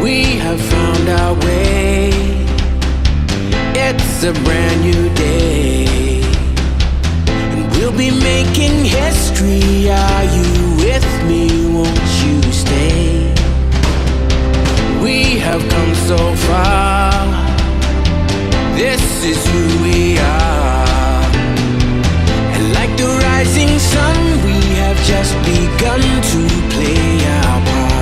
We have found our way. It's a brand new day, and we'll be making history. Are you with me? Won't you stay? We have come so far. This is who we are. And like the rising sun, we have just begun to play our part.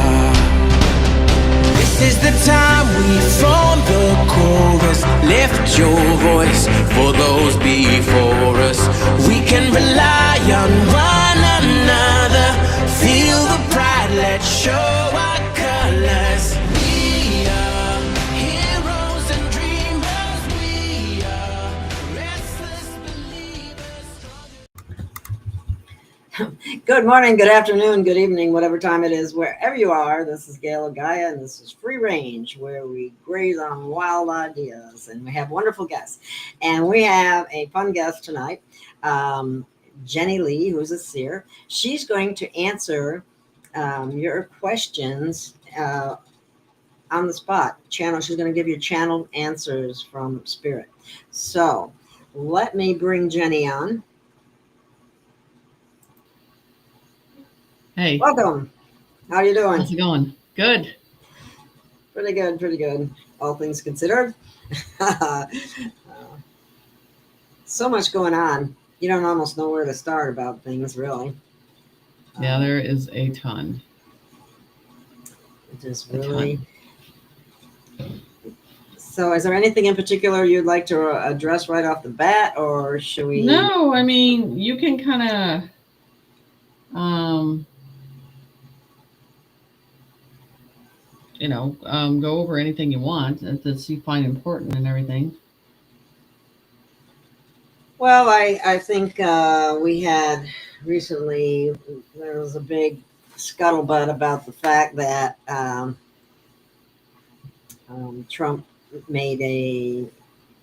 This is the time we form the chorus. Lift your voice for those before us. We can rely on one another. Feel the pride, let's show our colors. We are heroes and dreamers. We are restless believers. Good morning, good afternoon, good evening, whatever time it is, wherever you are. This is Gail of Gaia, and this is Free Range, where we graze on wild ideas, and we have wonderful guests. And we have a fun guest tonight, Jenny Lee, who's a seer. She's going to answer your questions on the spot. She's going to give you channeled answers from Spirit. So let me bring Jenny on. Hey. Welcome. How are you doing? How's it going? Good. Pretty good, pretty good. All things considered. So much going on. You don't almost know where to start about things, really. Yeah, there is a ton. It is really. So is there anything in particular you'd like to address right off the bat, or should we? No, I mean, you can kind of, go over anything you want that you find important and everything. Well, I think we had recently, there was a big scuttlebutt about the fact that Trump made a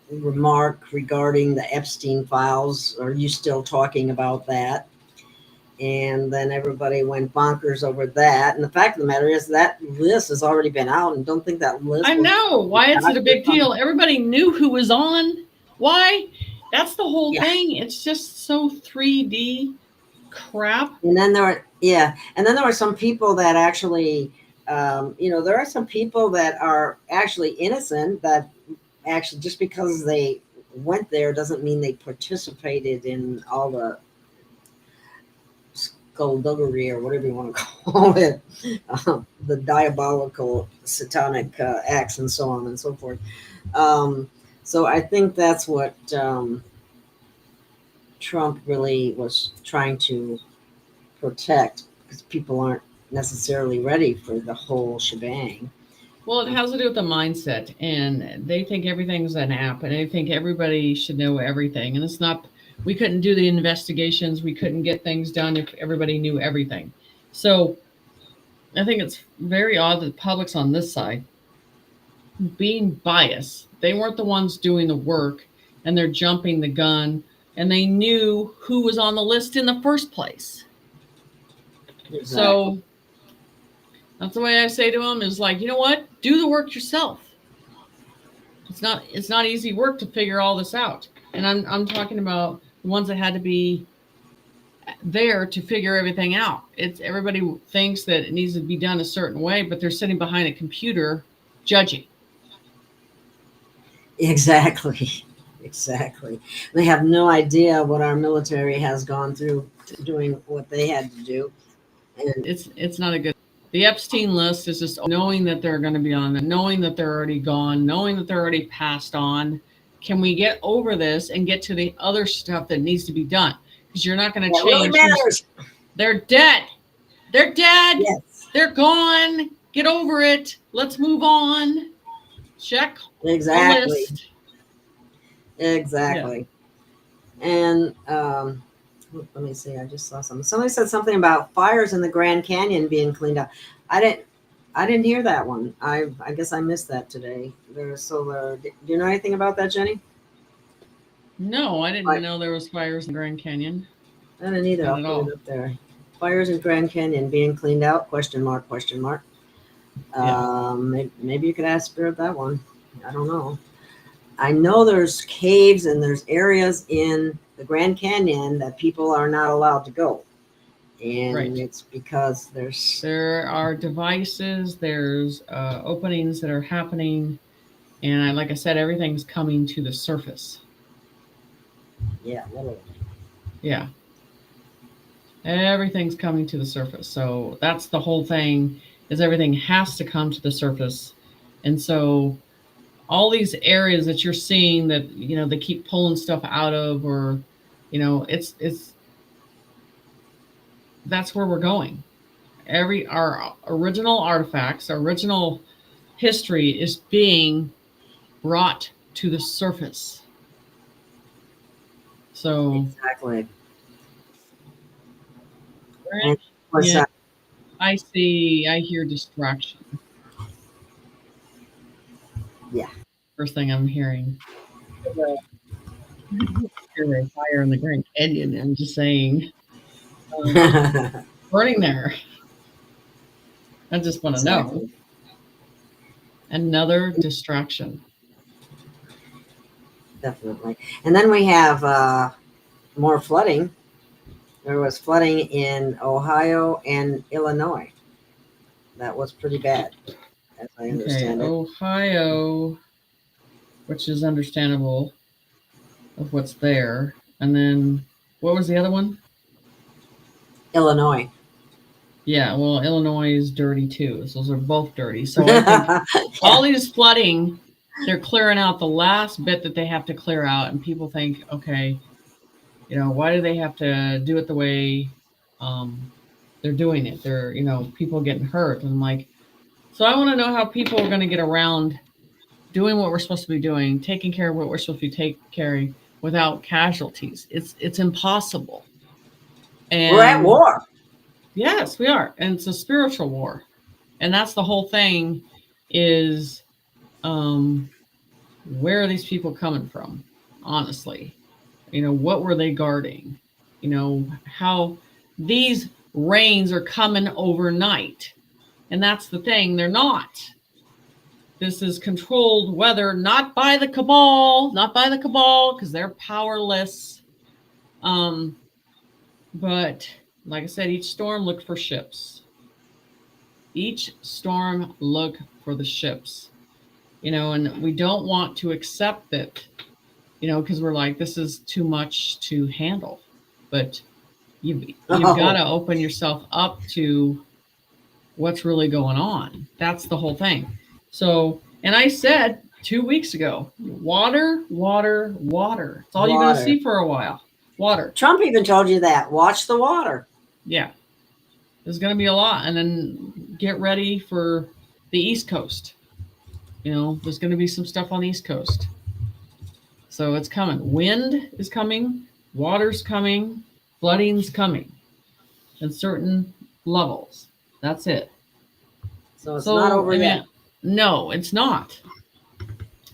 remark regarding the Epstein files. Are you still talking about that? And then everybody went bonkers over that. And the fact of the matter is that list has already been out, and don't think that list. I know. Why is it a big deal? Everybody knew who was on. Why? That's the whole thing. It's just so 3D crap. And then there were some people that actually, there are some people that are actually innocent, that actually just because they went there doesn't mean they participated in all the skullduggery or whatever you want to call it, the diabolical satanic acts and so on and so forth. So I think that's what Trump really was trying to protect, because people aren't necessarily ready for the whole shebang. Well, it has to do with the mindset, and they think everything's an app, and they think everybody should know everything. And it's not. We couldn't do the investigations. We couldn't get things done if everybody knew everything. So I think it's very odd that the public's on this side being biased. They weren't the ones doing the work, and they're jumping the gun, and they knew who was on the list in the first place. Exactly. So that's the way I say to them is like, you know what? Do the work yourself. It's not easy work to figure all this out. And I'm talking about the ones that had to be there to figure everything out. Everybody thinks that it needs to be done a certain way, but they're sitting behind a computer judging. Exactly. They have no idea what our military has gone through doing what they had to do. And it's not a good. The Epstein list is just knowing that they're going to be on it, knowing that they're already gone, knowing that they're already passed on. Can we get over this and get to the other stuff that needs to be done? Because you're not going to change. Really, they're dead. They're dead. Yes. They're gone. Get over it. Let's move on. Check. Exactly. Yeah. And let me see. I just saw something. Somebody said something about fires in the Grand Canyon being cleaned up. I didn't hear that one. I guess I missed that today. Do you know anything about that, Jenny? No, I didn't know there was fires in Grand Canyon. I didn't either. I'll put it up there. Fires in Grand Canyon being cleaned out? ? Maybe you could ask Spirit that one. I don't know. I know there's caves and there's areas in the Grand Canyon that people are not allowed to go. And Right. it's because There are devices, there's openings that are happening. And like I said, everything's coming to the surface. yeah, literally. Yeah. Everything's coming to the surface. So that's the whole thing, is everything has to come to the surface. And so all these areas that you're seeing that, they keep pulling stuff out of, or, it's that's where we're going. Our original artifacts, our original history is being brought to the surface. So Exactly. Grand And what's Canyon, that? I hear distraction. Yeah. First thing I'm hearing. Hear a fire in the Grand Canyon. I'm just saying, burning there. I just want to know. Exactly. Another distraction. Definitely. And then we have more flooding. There was flooding in Ohio and Illinois. That was pretty bad, as I Okay, understand it. Ohio, which is understandable of what's there. And then what was the other one? Illinois. Yeah, well, Illinois is dirty too. So those are both dirty. So I think all these flooding, they're clearing out the last bit that they have to clear out. And people think, okay, why do they have to do it the way they're doing it? They're, people getting hurt. And I'm like, so I want to know how people are going to get around doing what we're supposed to be doing, taking care of what we're supposed to be caring without casualties. It's impossible. And We're at war. yes, we are. And it's a spiritual war. And that's the whole thing is where are these people coming from? Honestly, what were they guarding? How these rains are coming overnight. And that's the thing, they're not. This is controlled weather, not by the cabal, because they're powerless. But like I said, each storm look for ships. Each storm look for the ships. And we don't want to accept it, because we're like, this is too much to handle. But you've got to open yourself up to what's really going on. That's the whole thing. So, and I said 2 weeks ago, water, water, water. It's all you're going to see for a while. Water. Trump even told you that. Watch the water. Yeah. There's going to be a lot. And then get ready for the East Coast. There's going to be some stuff on the East Coast. So it's coming. Wind is coming. Water's coming. Flooding's coming. In certain levels. That's it. So it's not over yet. No, it's not.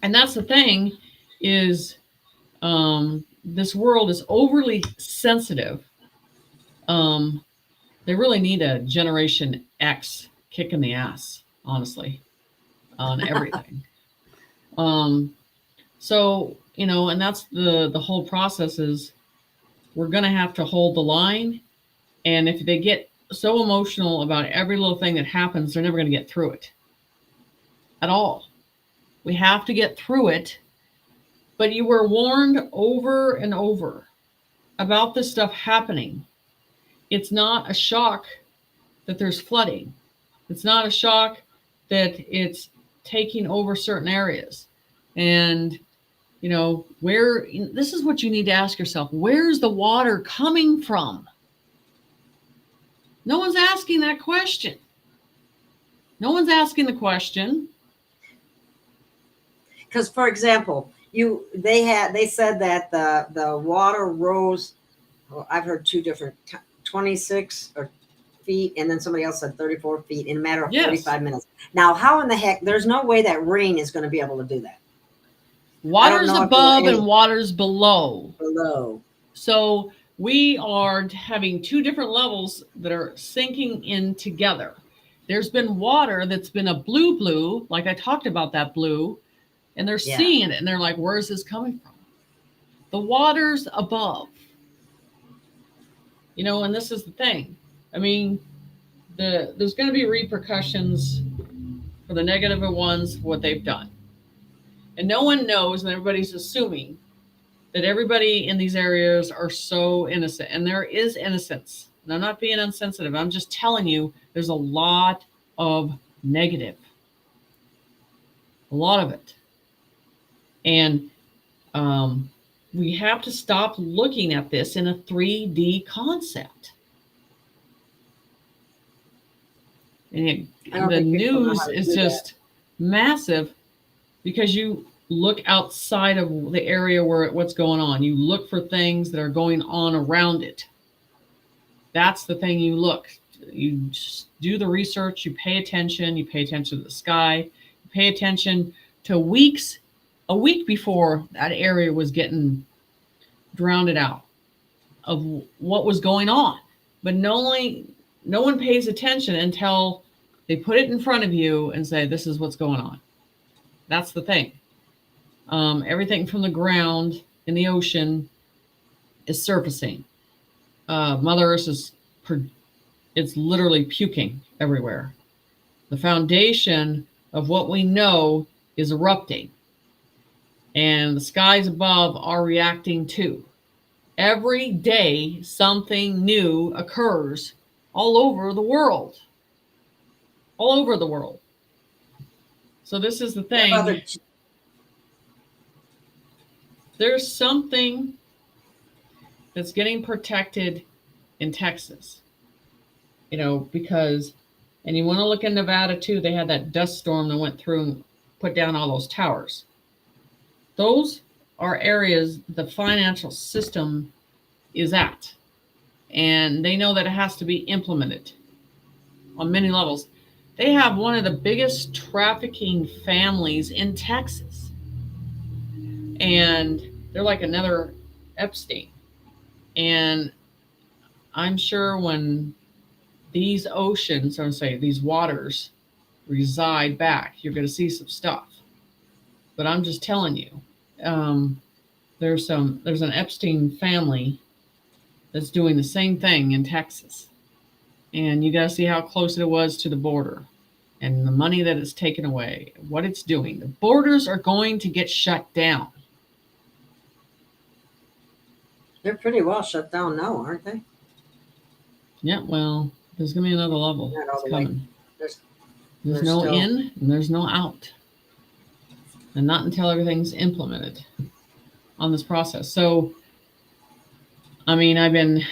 And that's the thing is this world is overly sensitive. They really need a Generation X kick in the ass, honestly, on everything. So, and that's the whole process is we're going to have to hold the line. And if they get so emotional about every little thing that happens, they're never going to get through it at all. We have to get through it. But you were warned over and over about this stuff happening. It's not a shock that there's flooding. It's not a shock that it's taking over certain areas. And, this is what you need to ask yourself. Where's the water coming from? No one's asking that question. No one's asking the question. Because, for example, they said that the water rose. Well, I've heard two different 26 or feet, and then somebody else said 34 feet in a matter of 45 minutes. Now, how in the heck? There's no way that rain is going to be able to do that. Water's above and water's below. Below. So we are having two different levels that are sinking in together. there's been water that's been a blue, like I talked about that blue, and they're seeing it and they're like, where's this coming from? The water's above. You know, and this is the thing. I mean, there's going to be repercussions for the negative ones, what they've done. And no one knows, and everybody's assuming that everybody in these areas are so innocent. And there is innocence. And I'm not being insensitive. I'm just telling you there's a lot of negative. A lot of it. And we have to stop looking at this in a 3D concept. And the news is just massive because you look outside of the area where what's going on. You look for things that are going on around it. That's the thing you look. You just do the research, you pay attention to the sky, you pay attention to a week before that area was getting drowned out of what was going on. But no one pays attention until they put it in front of you and say, this is what's going on. That's the thing. Everything from the ground in the ocean is surfacing. Mother Earth it's literally puking everywhere. The foundation of what we know is erupting. And the skies above are reacting too. Every day, something new occurs all over the world. All over the world. So this is the thing. There's something that's getting protected in Texas. You know, because, and you want to look in Nevada too, they had that dust storm that went through and put down all those towers. Those are areas the financial system is at. And they know that it has to be implemented on many levels. They have one of the biggest trafficking families in Texas. And they're like another Epstein. And I'm sure when these oceans, or say these waters, reside back, you're going to see some stuff. But I'm just telling you, there's an Epstein family that's doing the same thing in Texas. And you got to see how close it was to the border and the money that it's taken away, what it's doing. The borders are going to get shut down. They're pretty well shut down now, aren't they? Yeah, well, there's going to be another level that's coming. There's no still in and there's no out. And not until everything's implemented on this process. So, I mean, I've been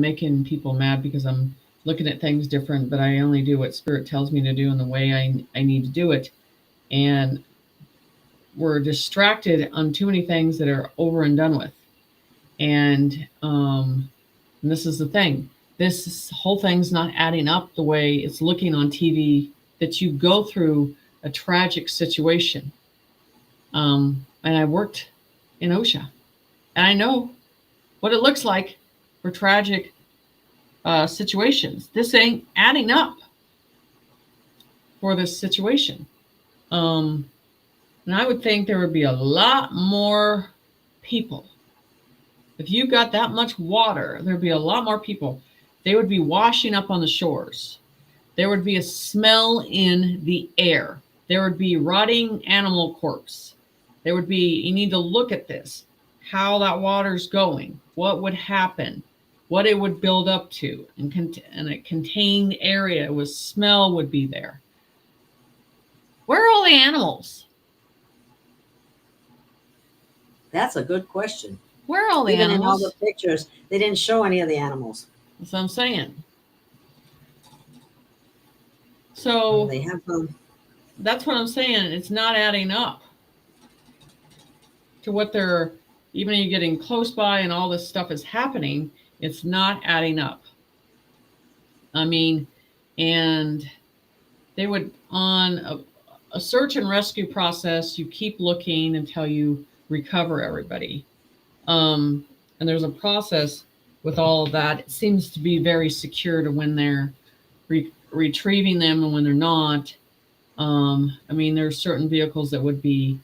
making people mad because I'm looking at things different, but I only do what Spirit tells me to do in the way I need to do it. And we're distracted on too many things that are over and done with. And this is the thing. This whole thing's not adding up the way it's looking on TV, that you go through a tragic situation. And I worked in OSHA. And I know what it looks like for tragic situations. This ain't adding up for this situation. And I would think there would be a lot more people. If you got that much water, there'd be a lot more people. They would be washing up on the shores. There would be a smell in the air. There would be rotting animal corpse. There would be, you need to look at this, how that water's going, what would happen, what it would build up to, and a contained area with smell would be there. Where are all the animals? That's a good question. Where are all the Even animals? in all the pictures, they didn't show any of the animals. That's what I'm saying. So They have them. That's what I'm saying. It's not adding up to what they're, even you're getting close by and all this stuff is happening, it's not adding up. I mean, and they would, on a search and rescue process, you keep looking until you recover everybody. And there's a process with all of that. It seems to be very secure to when they're retrieving them and when they're not. I mean, there's certain vehicles that would be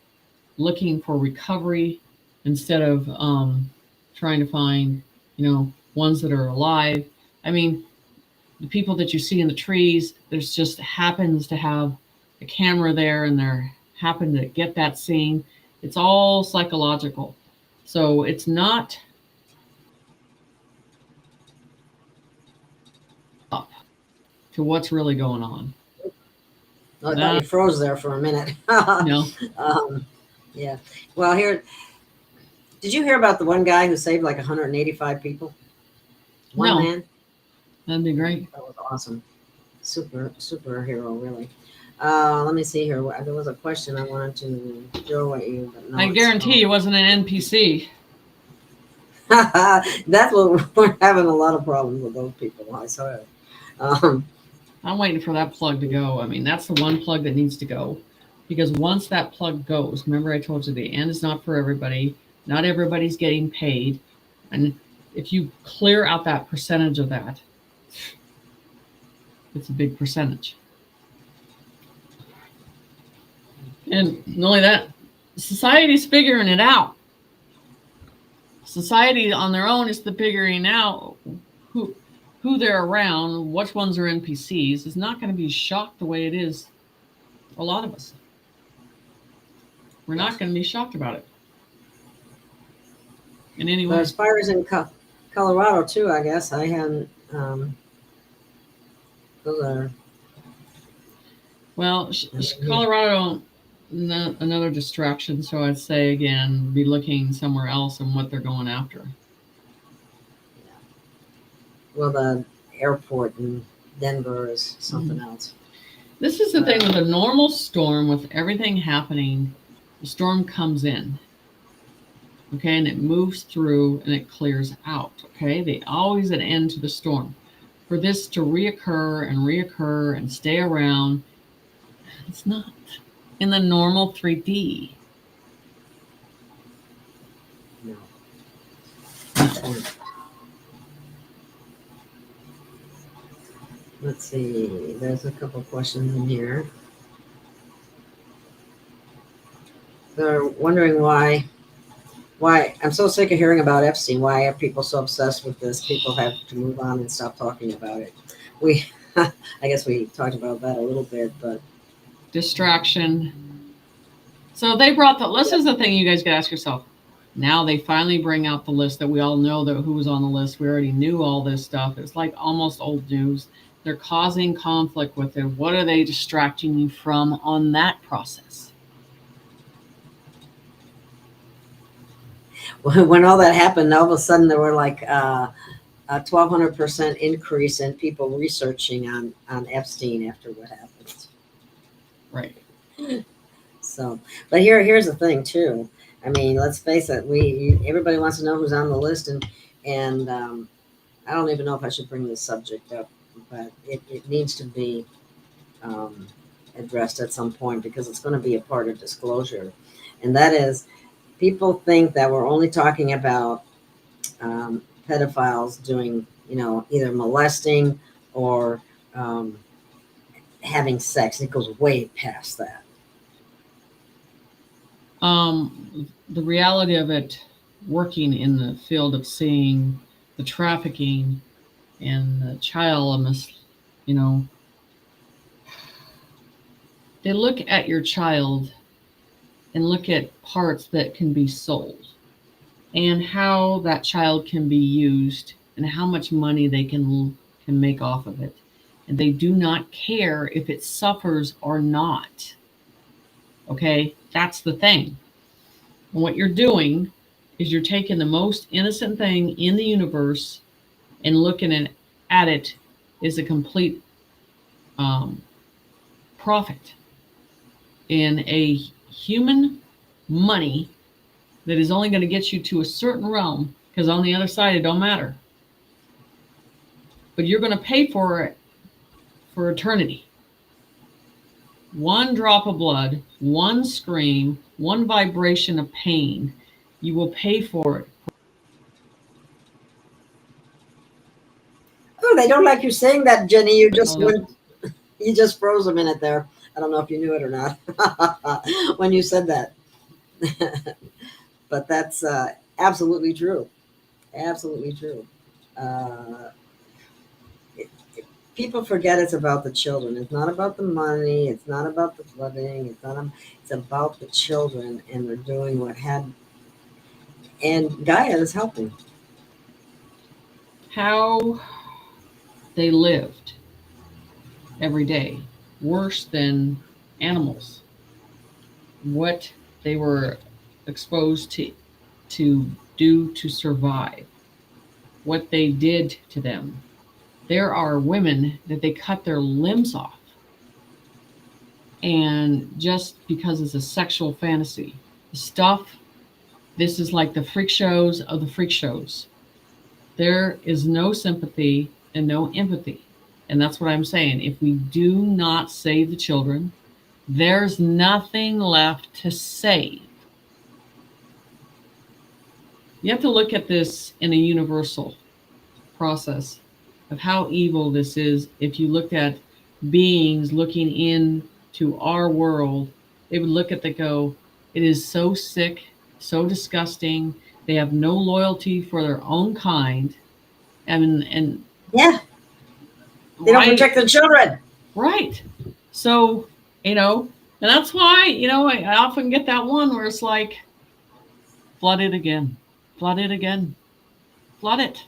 looking for recovery instead of trying to find, ones that are alive. I mean, the people that you see in the trees, there's just happens to have a camera there and they're happen to get that scene. It's all psychological. So it's not up to what's really going on. I thought you froze there for a minute. No. Yeah. Well, did you hear about the one guy who saved like 185 people? One No. man? That'd be great. That was awesome. Superhero, really. Let me see here. There was a question I wanted to throw at you, but no, I guarantee it wasn't an NPC. That's what we're having a lot of problems with those people. I swear. I'm waiting for that plug to go. I mean, that's the one plug that needs to go. Because once that plug goes, remember I told you the end is not for everybody. Not everybody's getting paid. And if you clear out that percentage of that, it's a big percentage. And not only that, society's figuring it out. Society on their own is figuring out who they're around, which ones are NPCs. Is not going to be shocked the way it is a lot of us. We're not going to be shocked about it. In any way. But as far as in Colorado too, I guess I haven't. Those are. Well, Colorado, another distraction. So I'd say again, be looking somewhere else and what they're going after. Well, the airport in Denver is something else. This is the thing with a normal storm, with everything happening, the storm comes in, okay, and it moves through and it clears out, okay? They always an end to the storm. For this to reoccur and stay around, it's not in the normal 3D. No. Let's see. There's a couple questions in here. They're wondering why I'm so sick of hearing about Epstein. Why are people so obsessed with this? People have to move on and stop talking about it. I guess we talked about that a little bit, but distraction. So they brought this is the thing you guys gotta ask yourself. Now they finally bring out the list that we all know that who was on the list. We already knew all this stuff. It's like almost old news. They're causing conflict with it. What are they distracting you from on that process? when all that happened, all of a sudden there were like a 1,200% increase in people researching on Epstein after what happened. Right. So, but here's the thing too. I mean, let's face it. Everybody wants to know who's on the list, and I don't even know if I should bring this subject up, but it needs to be addressed at some point because it's going to be a part of disclosure, and that is, people think that we're only talking about pedophiles doing, either molesting or having sex. It goes way past that. The reality of it, working in the field of seeing the trafficking and the child, they look at your child and look at parts that can be sold and how that child can be used and how much money they can make off of it. And they do not care if it suffers or not. Okay, that's the thing. And what you're doing is you're taking the most innocent thing in the universe and looking at it as a complete profit in a human money that is only going to get you to a certain realm, because on the other side it don't matter. But you're going to pay for it for eternity. One drop of blood, one scream, one vibration of pain, you will pay for it. Oh, they don't like you saying that, Jenny. You just went. You just froze a minute there. I don't know if you knew it or not when you said that. But that's absolutely true. Absolutely true. Uh, People forget it's about the children. It's not about the money. It's not about the flooding. It's not. It's about the children, and they're doing what had. And Gaia is helping. How they lived every day, worse than animals. What they were exposed to do to survive, what they did to them. There are women that they cut their limbs off, and just because it's a sexual fantasy. Stuff, this is like the freak shows of the freak shows. There is no sympathy and no empathy. And that's what I'm saying. If we do not save the children, there's nothing left to save. You have to look at this in a universal process of how evil this is. If you looked at beings looking into our world, they would look at the go, it is so sick, so disgusting. They have no loyalty for their own kind. And Yeah, they don't protect their children. Right. So, and that's why, I often get that one where it's like, flood it again, flood it again, flood it,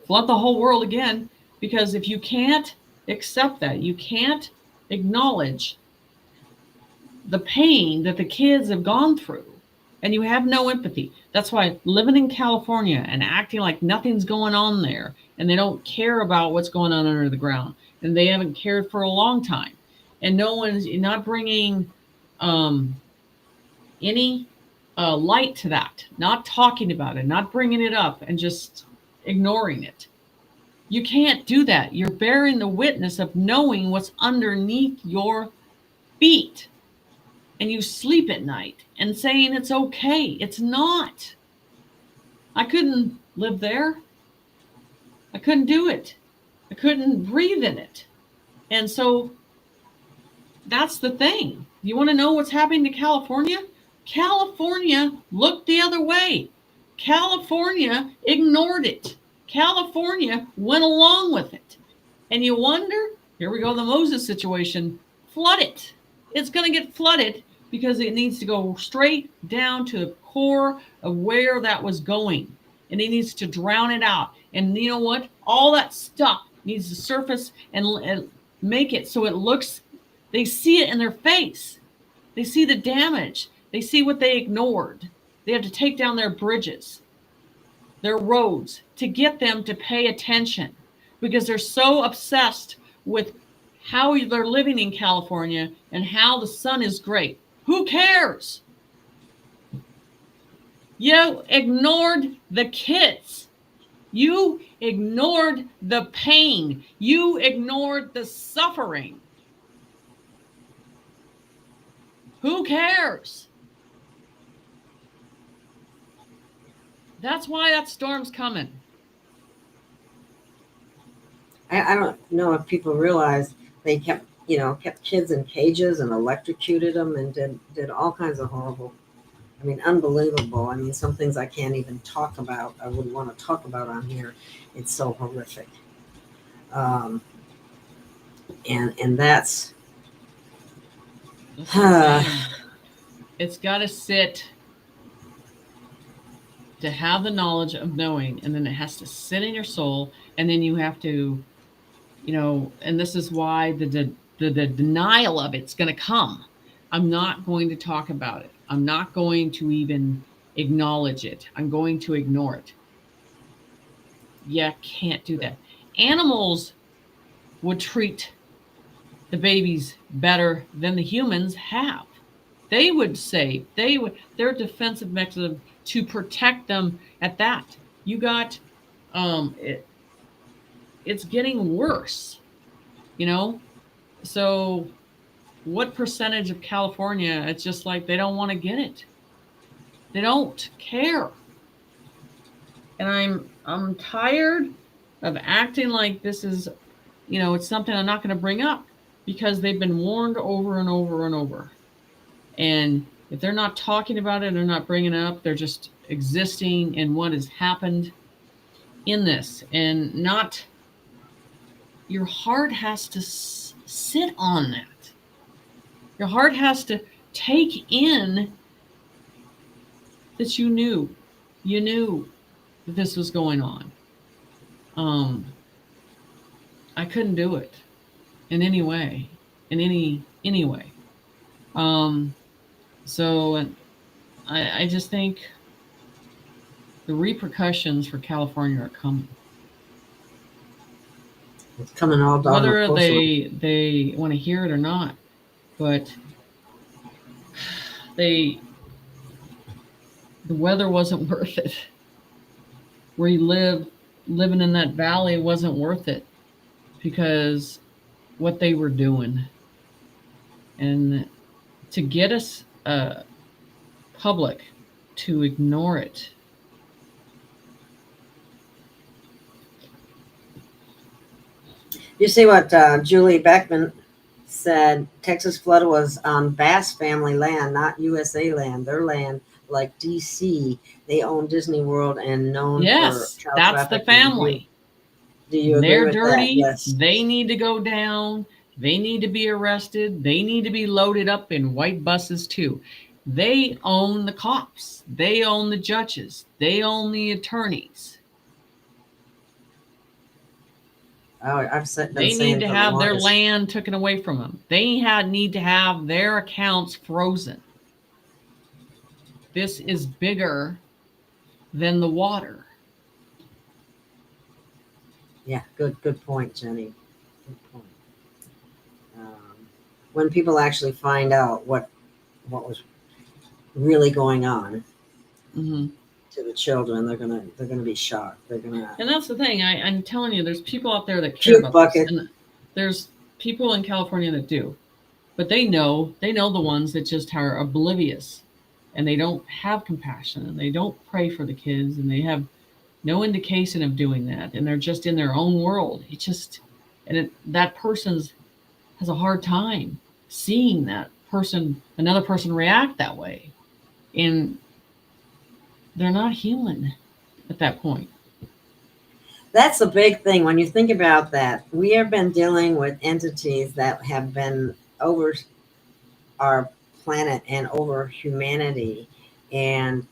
flood the whole world again. Because if you can't accept that, you can't acknowledge the pain that the kids have gone through, and you have no empathy. That's why living in California and acting like nothing's going on there, and they don't care about what's going on under the ground, and they haven't cared for a long time, and no one's not bringing any light to that, not talking about it, not bringing it up, and just ignoring it. You can't do that. You're bearing the witness of knowing what's underneath your feet, and you sleep at night and saying it's okay. It's not. I couldn't live there. I couldn't do it. I couldn't breathe in it. And so that's the thing. You want to know what's happening to California? California looked the other way. California ignored it. California went along with it. And you wonder, here we go, the Moses situation, flood it. It's going to get flooded because it needs to go straight down to the core of where that was going. And it needs to drown it out. And you know what? All that stuff needs to surface and make it so it looks, they see it in their face. They see the damage. They see what they ignored. They have to take down their bridges, their roads, to get them to pay attention because they're so obsessed with how they're living in California and how the sun is great. Who cares? You ignored the kids. You ignored the pain. You ignored the suffering. Who cares? That's why that storm's coming. I don't know if people realize they kept kids in cages and electrocuted them and did all kinds of horrible. I mean, unbelievable. I mean, some things I can't even talk about. I wouldn't want to talk about on here. It's so horrific. And that's. It's got to sit to have the knowledge of knowing, and then it has to sit in your soul, and then you have to, and this is why the denial of it's going to come. I'm not going to talk about it. I'm not going to even acknowledge it. I'm going to ignore it. You can't do that. Animals would treat the babies better than the humans have. They would say, their defensive mechanism to protect them at that. You got, it's getting worse, So what percentage of California, it's just like they don't want to get it. They don't care. And I'm tired of acting like this is, it's something I'm not going to bring up because they've been warned over and over and over. And if they're not talking about it, they're not bringing it up, they're just existing in what has happened in this. And not, your heart has to sit on that. Your heart has to take in that you knew that this was going on. I couldn't do it in any way, in any way. So I just think the repercussions for California are coming. It's coming all down. Whether they want to hear it or not, but the weather wasn't worth it. Where you living in that valley wasn't worth it because what they were doing. And to get us public to ignore it. You see what Julie Beckman said? Texas flood was on Bass family land, not USA land. Their land, like DC, they own Disney World and known yes, for child that's the family. Do you agree They're with dirty. That? Yes. They need to go down. They need to be arrested. They need to be loaded up in white buses too. They own the cops. They own the judges. They own the attorneys. Oh, I've said they need to have their land taken away from them. They need to have their accounts frozen. This is bigger than the water. Yeah, good point, Jenny. Good point. When people actually find out what was really going on to the children, they're gonna be shocked. And that's the thing. I'm telling you, there's people out there that care about this, and there's people in California that do, but they know the ones that just are oblivious, and they don't have compassion, and they don't pray for the kids, and they have no indication of doing that, and they're just in their own world. That person has a hard time seeing another person react that way, and they're not human at that point. That's the big thing when you think about that. We have been dealing with entities that have been over our planet and over humanity, and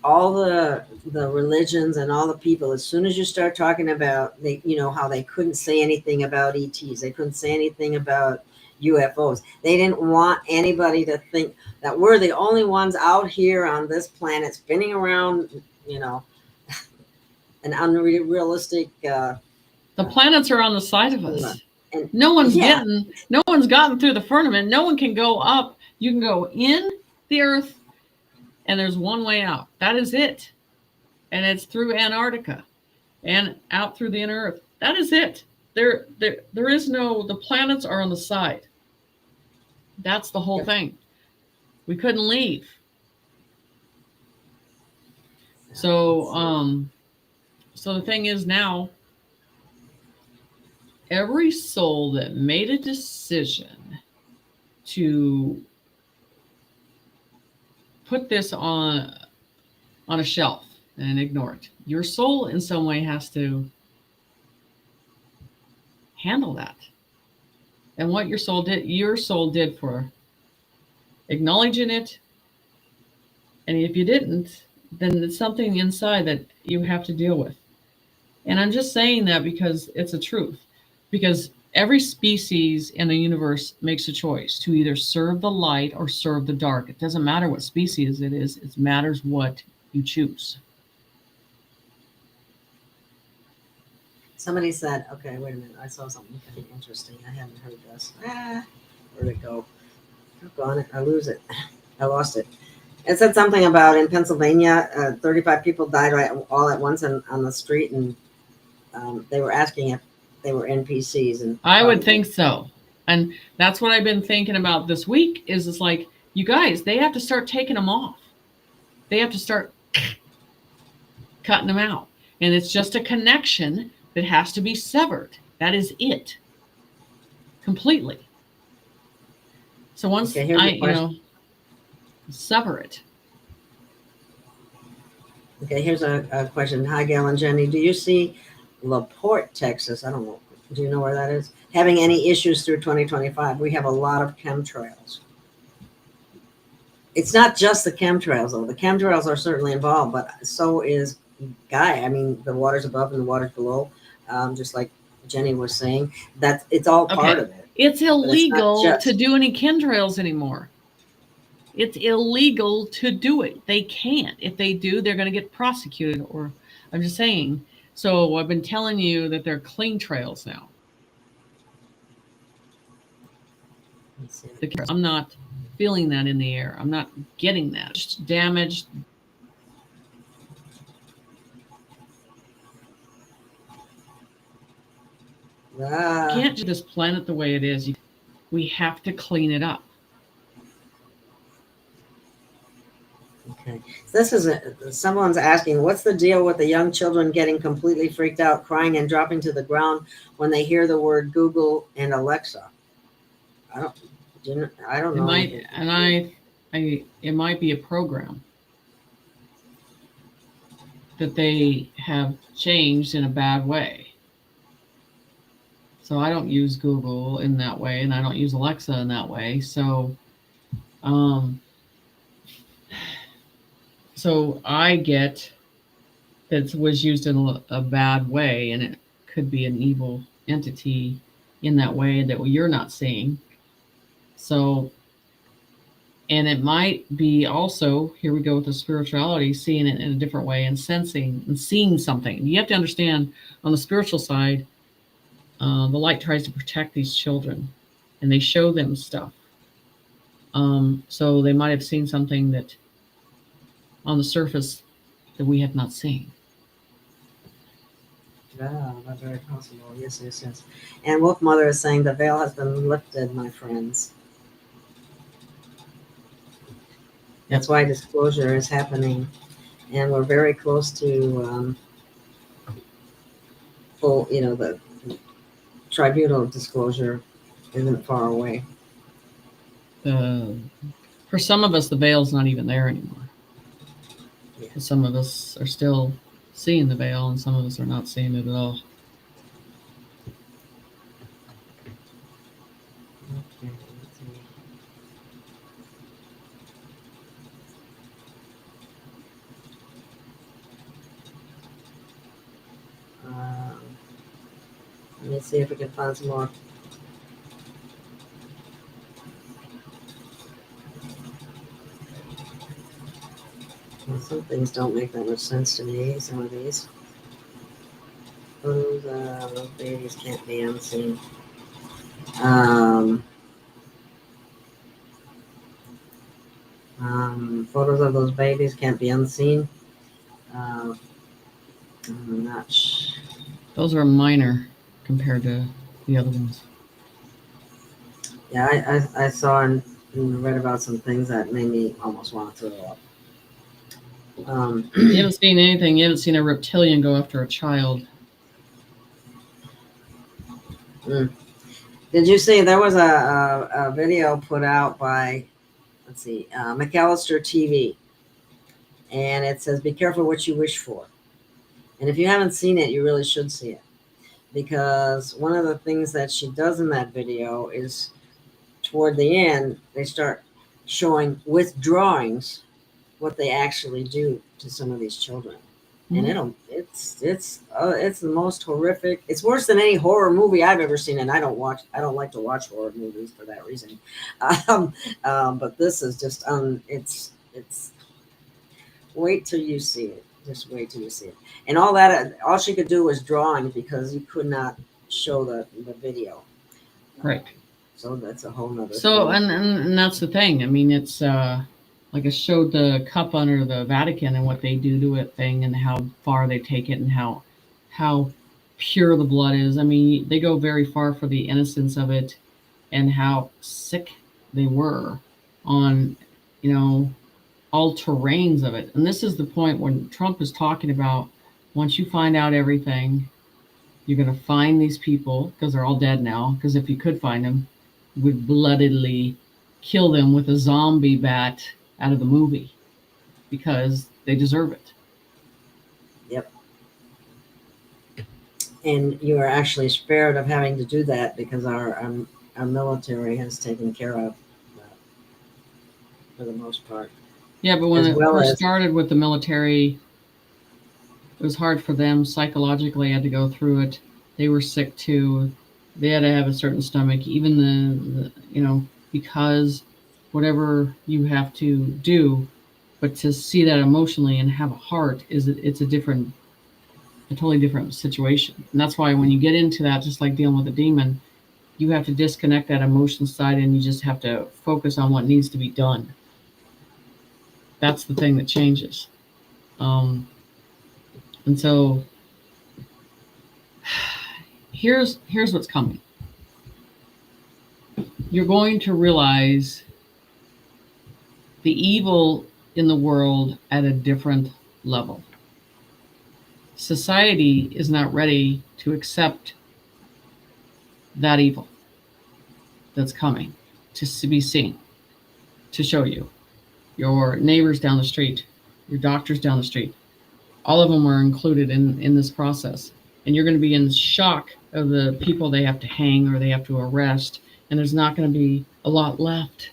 all the religions and all the people, as soon as you start talking about how they couldn't say anything about ETs, they couldn't say anything about UFOs. They didn't want anybody to think that we're the only ones out here on this planet spinning around, an unrealistic. The planets are on the side of us. And no one's gotten through the firmament. No one can go up. You can go in the earth, and there's one way out. That is it. And it's through Antarctica and out through the inner earth. That is it. There is no, the planets are on the side. That's the whole thing. We couldn't leave. So the thing is now, every soul that made a decision to put this on a shelf and ignore it, your soul in some way has to handle that. And what your soul did for acknowledging it. And if you didn't, then it's something inside that you have to deal with. And I'm just saying that because it's a truth. Because every species in the universe makes a choice to either serve the light or serve the dark. It doesn't matter what species it is. It matters what you choose. Somebody said, okay, wait a minute. I saw something kind of interesting. I haven't heard this. Where'd it go? I lose it. I lost it. It said something about in Pennsylvania, 35 people died all at once on the street, and they were asking if they were NPCs. And I would think so. And that's what I've been thinking about this week is it's like, you guys, they have to start taking them off. They have to start cutting them out. And it's just a connection that has to be severed. That is it. Completely. So once Okay, here's I, a question. sever it. Okay, here's a question. Hi, Gail and Jenny. Do you see LaPorte, Texas? I don't know. Do you know where that is? Having any issues through 2025? We have a lot of chemtrails. It's not just the chemtrails, though. The chemtrails are certainly involved, but so is Gaia. I mean, the water's above and the water's below, just like Jenny was saying. That it's all part Okay. of it. It's But it's not illegal to just. do any chemtrails anymore. It's illegal to do it. They can't. If they do, they're going to get prosecuted. Or I'm just saying. So I've been telling you that they're clean trails now. Let's see. I'm not feeling that in the air. I'm not getting that. Just damaged. You can't do this planet the way it is. We have to clean it up. Okay. This is someone's asking, what's the deal with the young children getting completely freaked out, crying and dropping to the ground when they hear the word Google and Alexa? I don't know. It might be a program that they have changed in a bad way. So I don't use Google in that way, and I don't use Alexa in that way. So I get that it was used in a bad way, and it could be an evil entity in that way that you're not seeing. So, and it might be also, here we go with the spirituality, seeing it in a different way and sensing and seeing something. You have to understand, on the spiritual side, the light tries to protect these children, and they show them stuff. So they might have seen something that on the surface that we have not seen. Yeah, that's very possible. Yes, yes, yes. And Wolf Mother is saying the veil has been lifted, my friends. That's why disclosure is happening, and we're very close to full. The tribunal disclosure isn't far away. For some of us, the veil's not even there anymore. Yeah. Some of us are still seeing the veil, and some of us are not seeing it at all. Okay. Let me see if we can find some more. Well, some things don't make that much sense to me, some of these. Those babies can't be unseen. Photos of those babies can't be unseen. I'm not sure. Those are minor compared to the other ones. Yeah, I saw and read about some things that made me almost want to throw up. You haven't seen anything. You haven't seen a reptilian go after a child. Did you see there was a video put out by, let's see, McAllister TV, and it says, "Be careful what you wish for." And if you haven't seen it, you really should see it, because one of the things that she does in that video is, toward the end, they start showing with drawings what they actually do to some of these children. And it's the most horrific. It's worse than any horror movie I've ever seen, and I don't like to watch horror movies for that reason. But this is just it's wait till you see it. Just wait till you see it. And all she could do was drawing, because you could not show the video. Right. So that's a whole nother thing. And that's the thing. I mean, it's like I showed the cup under the Vatican and what they do to it thing, and how far they take it, and how pure the blood is. I mean, they go very far for the innocence of it, and how sick they were on, all terrains of it. And this is the point when Trump is talking about, once you find out everything, You're going to find these people, because they're all dead now, because if you could find them, you would bloodedly kill them with a zombie bat out of the movie, because they deserve it. Yep. And you are actually spared of having to do that because our military has taken care of that for the most part. Yeah, but when As it well first as- started with the military, it was hard for them psychologically. Had to go through it. They were sick too. They had to have a certain stomach, even the because whatever you have to do, but to see that emotionally and have a heart it's a totally different situation. And that's why when you get into that, just like dealing with a demon, you have to disconnect that emotion side and you just have to focus on what needs to be done. That's the thing that changes. And so here's what's coming. You're going to realize the evil in the world at a different level. Society is not ready to accept that evil that's coming to be seen, to show you. Your neighbors down the street, your doctors down the street, all of them are included in this process. And you're going to be in shock of the people they have to hang or they have to arrest, and there's not going to be a lot left.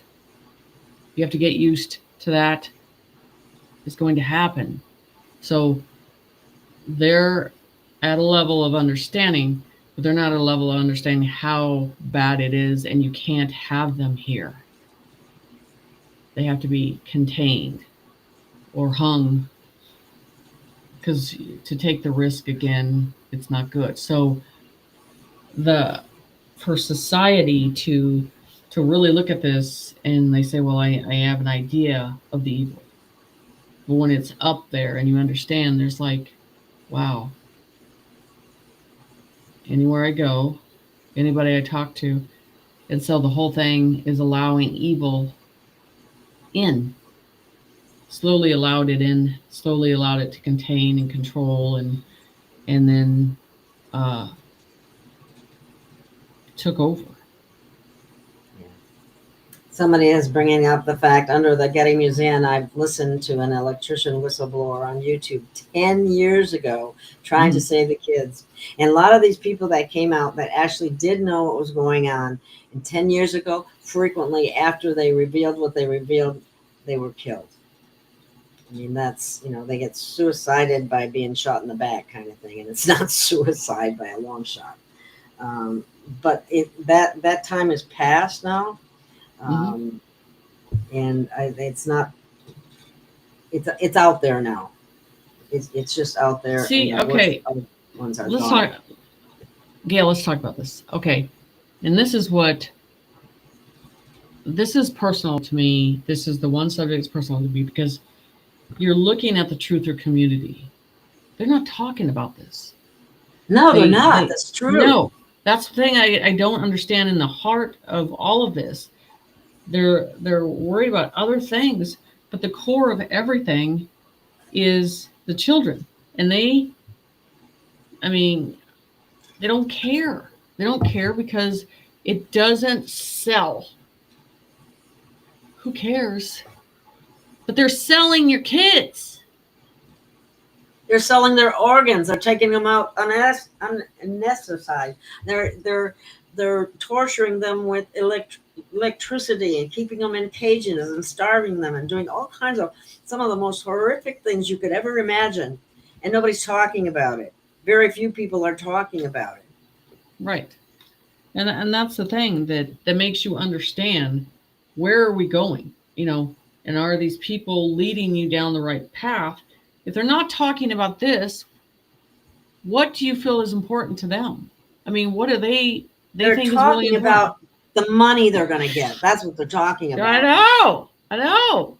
You have to get used to that. It's going to happen. So they're at a level of understanding, but they're not at a level of understanding how bad it is, and you can't have them here. They have to be contained or hung, because to take the risk again, it's not good. So for society to really look at this, and they say, well, I have an idea of the evil. But when it's up there and you understand, there's like, wow. Anywhere I go, anybody I talk to, and so the whole thing is allowing evil in. Slowly allowed it in, slowly allowed it to contain and control, and then took over. Somebody is bringing up the fact under the Getty Museum, I've listened to an electrician whistleblower on YouTube 10 years ago trying to save the kids. And a lot of these people that came out that actually did know what was going on, and 10 years ago, frequently after they revealed what they revealed, they were killed. I mean, that's, they get suicided by being shot in the back kind of thing. And it's not suicide by a long shot. But that time is past now. And it's not, it's out there now. It's just out there. See, okay. Let's talk, Gail, let's talk about this. Okay. And this is personal to me. This is the one subject that's personal to me, because you're looking at the truther community. They're not talking about this. No, they're not. That's true. No, that's the thing I don't understand in the heart of all of this. They're worried about other things, but the core of everything is the children. And they don't care. They don't care because it doesn't sell. Who cares? But they're selling your kids. They're selling their organs. They're taking them out unnecessary. They're torturing them with electricity and keeping them in cages and starving them and doing all kinds of some of the most horrific things you could ever imagine. And nobody's talking about it. Very few people are talking about it. Right. And that's the thing that makes you understand, where are we going? And are these people leading you down the right path? If they're not talking about this, what do you feel is important to them? I mean, what do they They're think talking is really about the money they're going to get. That's what they're talking about. I know.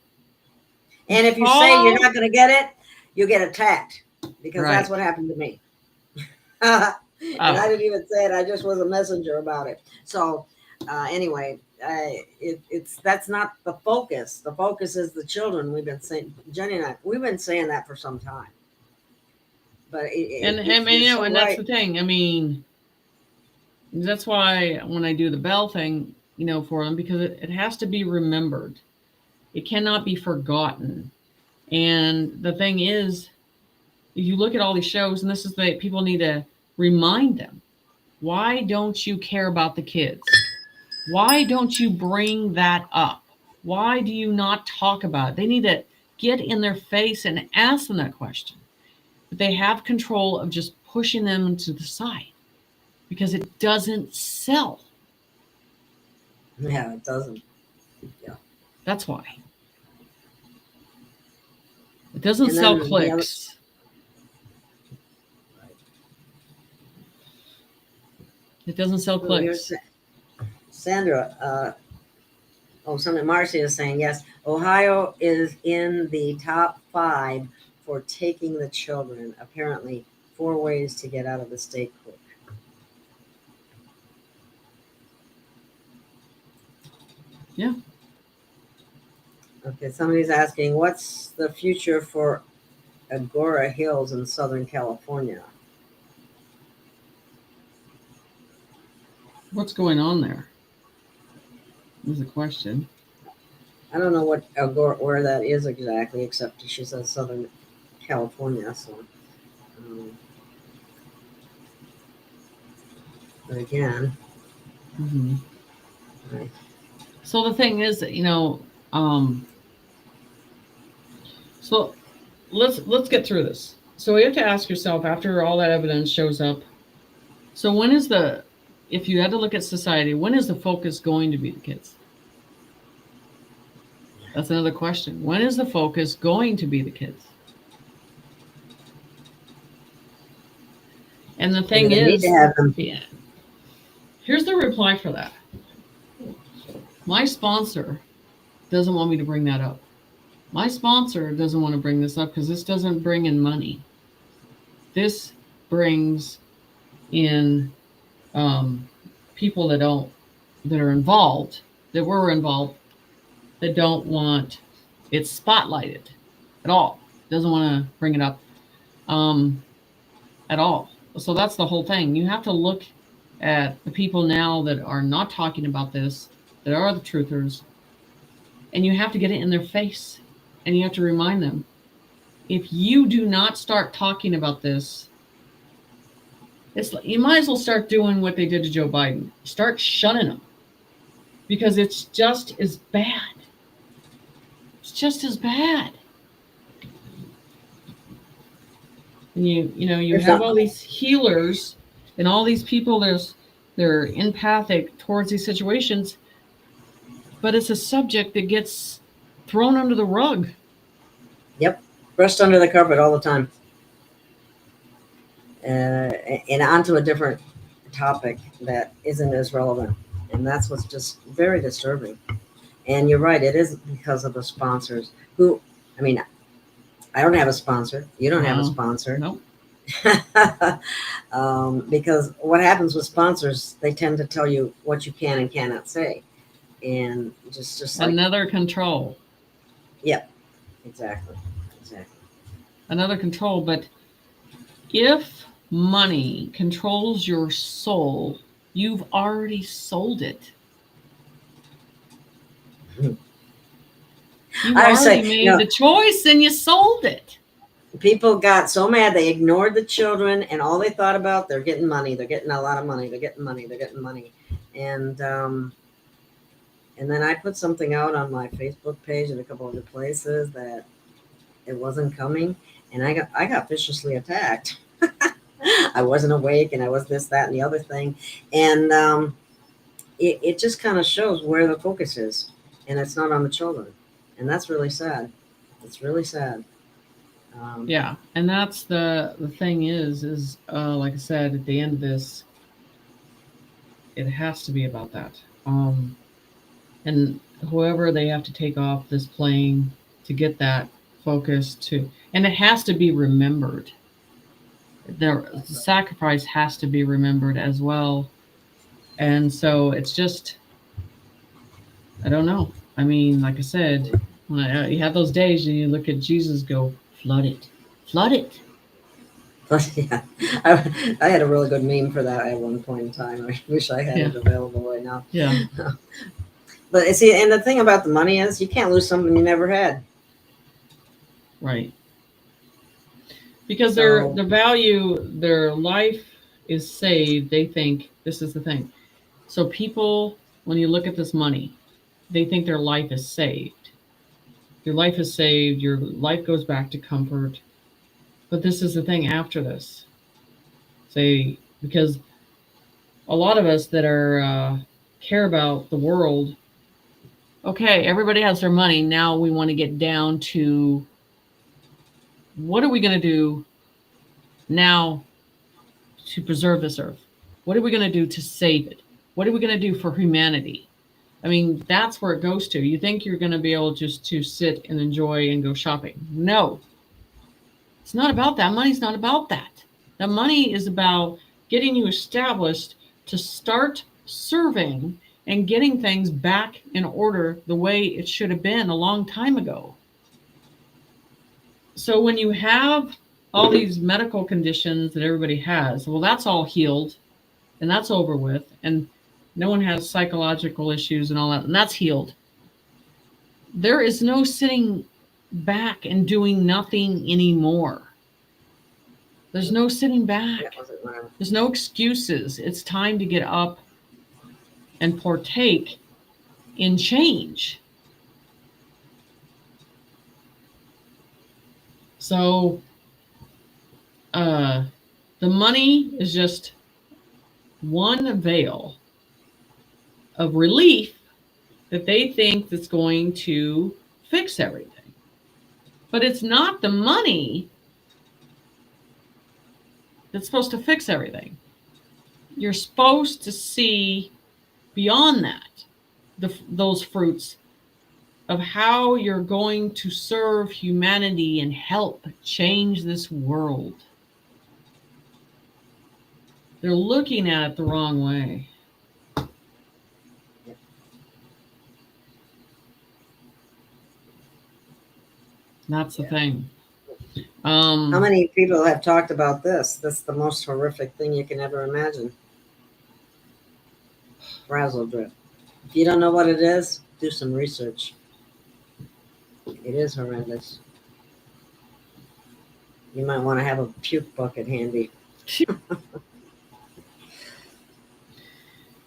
And if you say you're not going to get it, you get attacked, because that's what happened to me. And I didn't even say it. I just was a messenger about it. So anyway, that's not the focus. The focus is the children. We've been saying, Jenny and I, we've been saying that for some time. But And I mean, you know, and that's the thing. I mean, that's why when I do the bell thing, you know, for them, because it has to be remembered. It cannot be forgotten. And the thing is, if you look at all these shows, and this is the people need to remind them, why don't you care about the kids? Why don't you bring that up? Why do you not talk about it? They need to get in their face and ask them that question. But they have control of just pushing them to the side because it doesn't sell. Yeah, it doesn't. Yeah. That's why. It doesn't sell clicks. It doesn't sell clicks. Sandra, something Marcia is saying, yes, Ohio is in the top 5 for taking the children. Apparently, 4 ways to get out of the state quick. Yeah. Okay, somebody's asking, what's the future for Agora Hills in Southern California? What's going on there? Is the question. I don't know what Agora, where that is exactly, except she says Southern California. So, but again, right. So the thing is, you know, so let's get through this. So you have to ask yourself after all that evidence shows up. So when is if you had to look at society, when is the focus going to be the kids? That's another question. When is the focus going to be the kids? And the thing is, yeah, here's the reply for that. My sponsor doesn't want me to bring that up. My sponsor doesn't want to bring this up because this doesn't bring in money. This brings in people that are involved, that were involved, that don't want it spotlighted at all. Doesn't want to bring it up at all. So that's the whole thing. You have to look at the people now that are not talking about this, that are the truthers, and you have to get it in their face, and you have to remind them, if you do not start talking about this, you might as well start doing what they did to Joe Biden. Start shunning him, because it's just as bad. It's just as bad. And you have all these healers and all these people they're empathic towards these situations, but it's a subject that gets thrown under the rug. Yep, brushed under the carpet all the time. And onto a different topic that isn't as relevant. And that's what's just very disturbing. And you're right, it is because of the sponsors who, I mean, I don't have a sponsor. You don't have a sponsor. No. Because what happens with sponsors, they tend to tell you what you can and cannot say. And just like, another control. Yep, exactly. Another control. But if money controls your soul, you've already sold it. You already made the choice and you sold it. People got so mad they ignored the children, and all they thought about, they're getting money. They're getting a lot of money. They're getting money. And then I put something out on my Facebook page and a couple other places that it wasn't coming, and I got viciously attacked. I wasn't awake, and I was this, that, and the other thing, and it just kind of shows where the focus is, and it's not on the children, and that's really sad. It's really sad. Yeah, and that's the thing is like I said, at the end of this, it has to be about that. And whoever they have to take off this plane to get that focus to, and it has to be remembered. The sacrifice has to be remembered as well. And so it's just, I don't know. I mean, like I said, when you have those days and you look at Jesus go, flood it, flood it, But yeah, I had a really good meme for that at one point in time. I wish I had it available right now. Yeah. But see, and the thing about the money is you can't lose something you never had. Right. Because So, their value, their life is saved. They think this is the thing. So people, when you look at this money, they think their life is saved. Your life is saved. Your life goes back to comfort. But this is the thing after this. Say, because a lot of us that are care about the world, okay, everybody has their money. Now we want to get down to what are we going to do now to preserve this earth? What are we going to do to save it? What are we going to do for humanity? I mean, that's where it goes to. You think you're going to be able just to sit and enjoy and go shopping. No, it's not about that. Money's not about that. The money is about getting you established to start serving and getting things back in order the way it should have been a long time ago. So when you have all these medical conditions that everybody has, well, that's all healed and that's over with. And no one has psychological issues and all that, and that's healed. There is no sitting back and doing nothing anymore. There's no sitting back. There's no excuses. It's time to get up and partake in change. So the money is just one veil of relief that they think that's going to fix everything. But it's not the money that's supposed to fix everything. You're supposed to see beyond that, those fruits of how you're going to serve humanity and help change this world. They're looking at it the wrong way. That's the thing. how many people have talked about this? This is the most horrific thing you can ever imagine. Frazzle drip. If you don't know what it is, do some research. It is horrendous. You might want to have a puke bucket handy.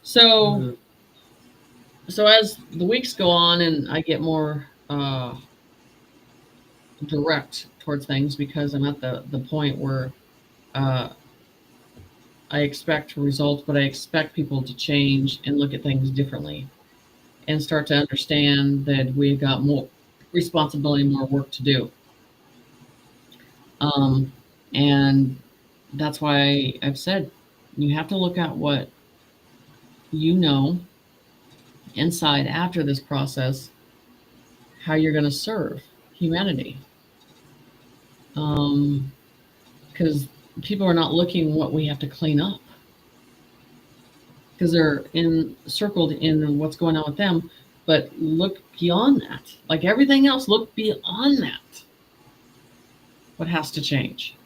So as the weeks go on and I get more direct towards things, because I'm at the point where I expect results, but I expect people to change and look at things differently and start to understand that we've got more responsibility, more work to do. And that's why I've said you have to look at what you know inside after this process, how you're going to serve humanity. Because people are not looking what we have to clean up, because they're encircled in what's going on with them. But look beyond that. Like everything else, look beyond that. What has to change?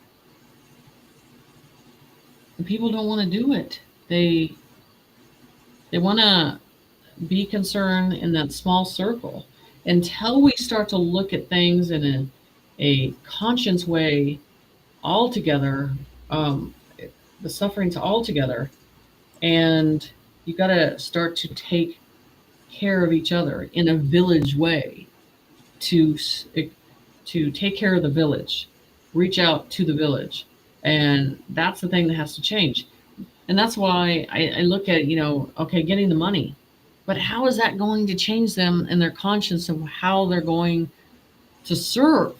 And people don't want to do it. They want to be concerned in that small circle until we start to look at things in a conscious way altogether, the sufferings altogether, and you got to start to take care of each other in a village way to take care of the village, reach out to the village. And that's the thing that has to change. And that's why I look at, okay, getting the money, but how is that going to change them and their conscience of how they're going to serve?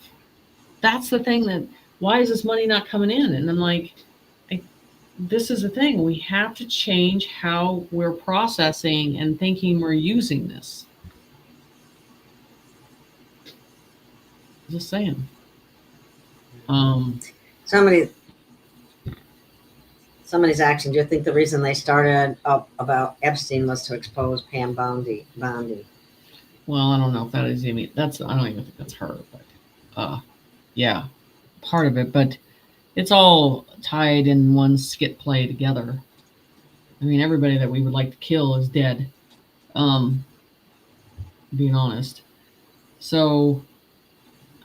That's the thing that, why is this money not coming in? And I'm like, this is the thing. We have to change how we're processing and thinking we're using this. Just saying. Somebody's action. Do you think the reason they started up about Epstein was to expose Pam Bondi? Well, I don't know if that is I don't even think that's her, but yeah, part of it. But It's all tied in one skit play together. I mean, everybody that we would like to kill is dead. Um, being honest. So,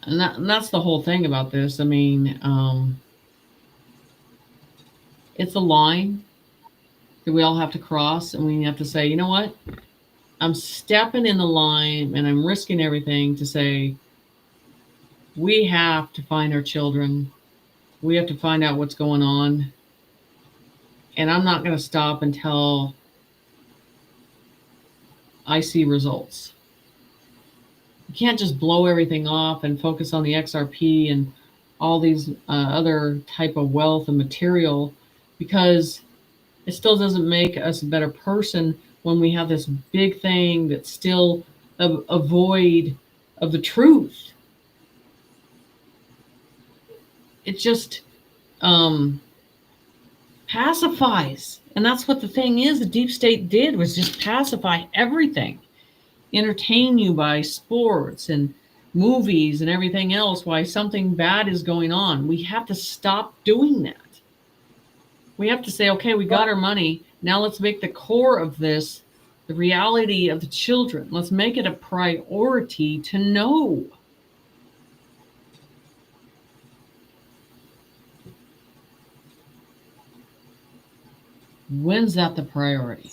and that's the whole thing about this. I mean, it's a line that we all have to cross, and we have to say, you know what? I'm stepping in the line, and I'm risking everything to say we have to find our children. We have to find out what's going on, and I'm not going to stop until I see results. You can't just blow everything off and focus on the XRP and all these other type of wealth and material, because it still doesn't make us a better person when we have this big thing that's still a void of the truth. It just um, pacifies. And that's what the thing is, the deep state did, was just pacify everything, entertain you by sports and movies and everything else while something bad is going on. We have to stop doing that. We have to say, okay, we got our money. Now let's make the core of this the reality of the children. Let's make it a priority to know. When's that the priority?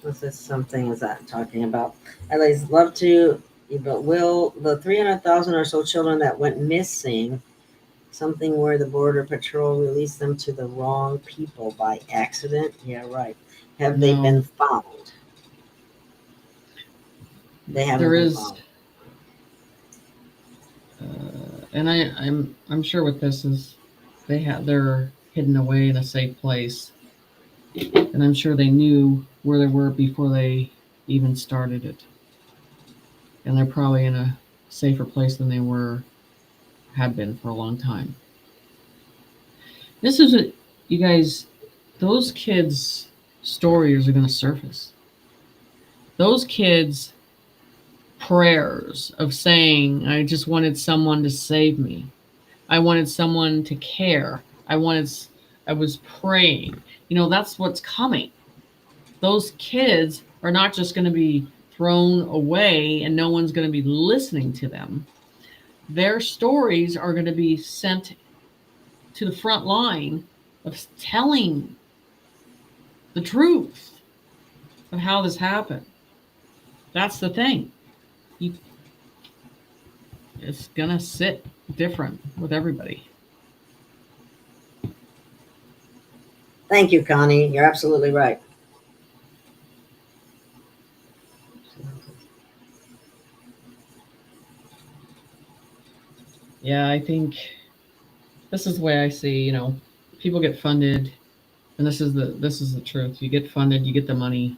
This is something is that talking about. At least love to, but will the 300,000 or so children that went missing, something where the border patrol released them to the wrong people by accident? Yeah, right. Have they been found? They haven't been found. And I'm sure with this is they're hidden away in a safe place, and I'm sure they knew where they were before they even started it, and they're probably in a safer place than they had been for a long time. This is what you guys, those kids' stories are going to surface. Those kids' prayers of saying, I just wanted someone to save me. I wanted someone to care. I was praying. You know, that's what's coming. Those kids are not just going to be thrown away and no one's going to be listening to them. Their stories are going to be sent to the front line of telling the truth of how this happened. That's the thing. It's going to sit different with everybody. Thank you, Connie. You're absolutely right. Yeah, I think this is the way I see, you know, people get funded, and this is the truth. You get funded, you get the money.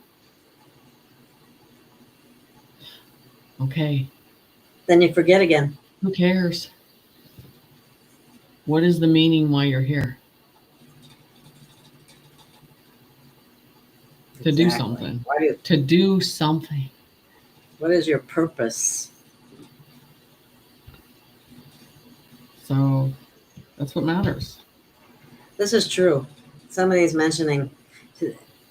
Okay. Then you forget again. Who cares? What is the meaning why you're here? To do something. To do something. What is your purpose? So that's what matters. This is true. Somebody's mentioning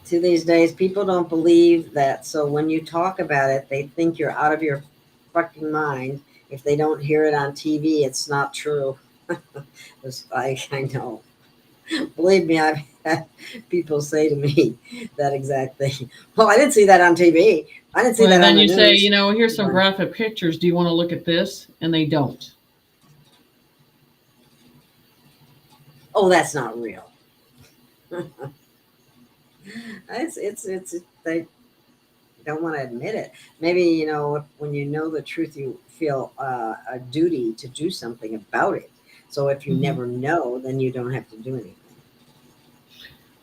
to these days, people don't believe that. So when you talk about it, they think you're out of your fucking mind. If they don't hear it on TV, it's not true. I know. Believe me, I've had people say to me that exact thing. Well, I didn't see that on TV. I didn't see that on the news. And then you say, you know, here's some graphic pictures. Do you want to look at this? And they don't. Oh, that's not real. it's they don't want to admit it. Maybe, you know, when you know the truth, you feel a duty to do something about it. So if you never know, then you don't have to do anything.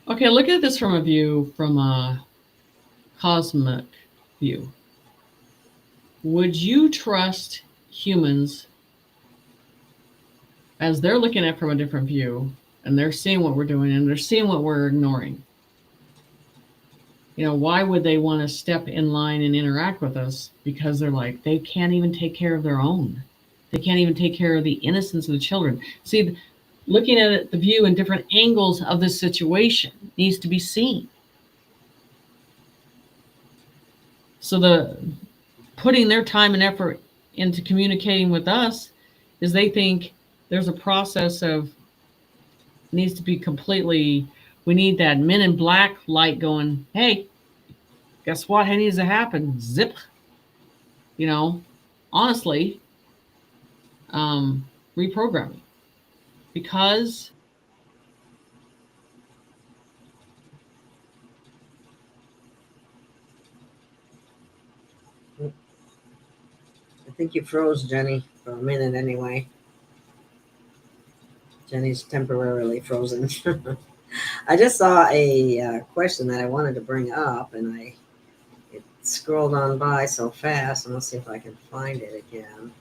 Okay, look at this from a cosmic view. Would you trust humans as they're looking at from a different view, and they're seeing what we're doing and they're seeing what we're ignoring? Why would they want to step in line and interact with us? Because they're like, they can't even take care of their own. They can't even take care of the innocence of the children. See, looking at it, the view in different angles of this situation needs to be seen. So the putting their time and effort into communicating with us is they think there's a process of needs to be completely, we need that Men in Black light going, hey, guess what needs to happen? Zip. Honestly, reprogramming. Because I think you froze, Jenny, for a minute anyway. Jenny's temporarily frozen. I just saw a question that I wanted to bring up, and it scrolled on by so fast. And let's see if I can find it again.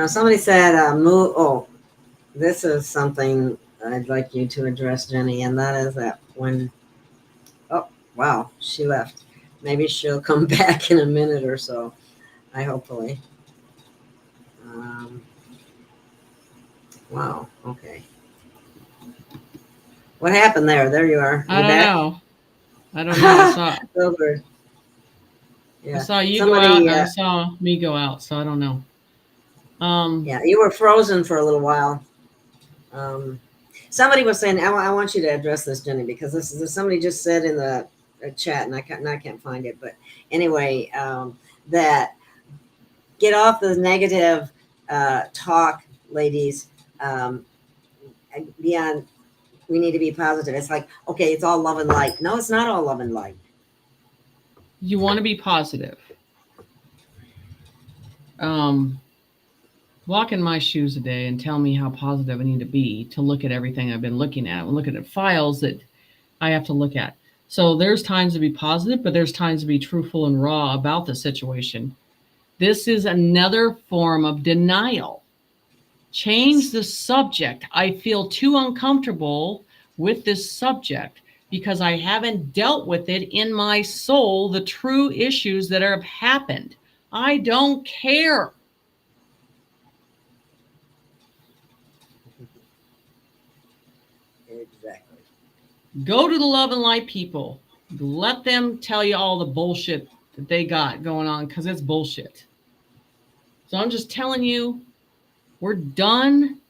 Somebody said, move. Oh, this is something I'd like you to address, Jenny, and that is that when, oh, wow, she left. Maybe she'll come back in a minute or so. Hopefully. Wow, okay. What happened there? There you are. I don't know. I saw So weird. I saw you go out and I saw me go out, so I don't know. Yeah, you were frozen for a little while. Somebody was saying, I want you to address this, Jenny, because this is somebody just said in the chat, and I can't find it, but anyway, that get off the negative talk, ladies. Beyond, we need to be positive. It's like, okay, it's all love and light. No, it's not all love and light. You want to be positive. Walk in my shoes a day and tell me how positive I need to be to look at everything I've been looking at and looking at files that I have to look at. So there's times to be positive, but there's times to be truthful and raw about the situation. This is another form of denial. Change the subject. I feel too uncomfortable with this subject because I haven't dealt with it in my soul, the true issues that have happened. I don't care. Exactly. Go to the love and light people. Let them tell you all the bullshit that they got going on, because it's bullshit. So I'm just telling you, we're done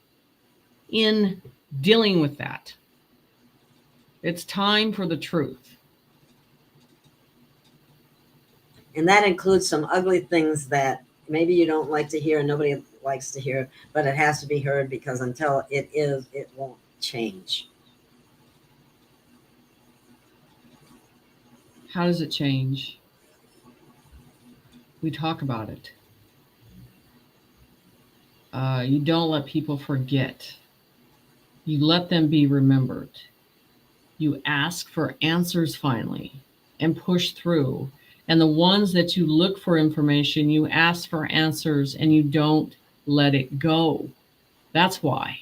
in dealing with that. It's time for the truth. And that includes some ugly things that maybe you don't like to hear and nobody likes to hear, but it has to be heard, because until it won't change. How does it change? We talk about it. You don't let people forget. You let them be remembered. You ask for answers finally and push through. And the ones that you look for information, you ask for answers and you don't let it go. That's why.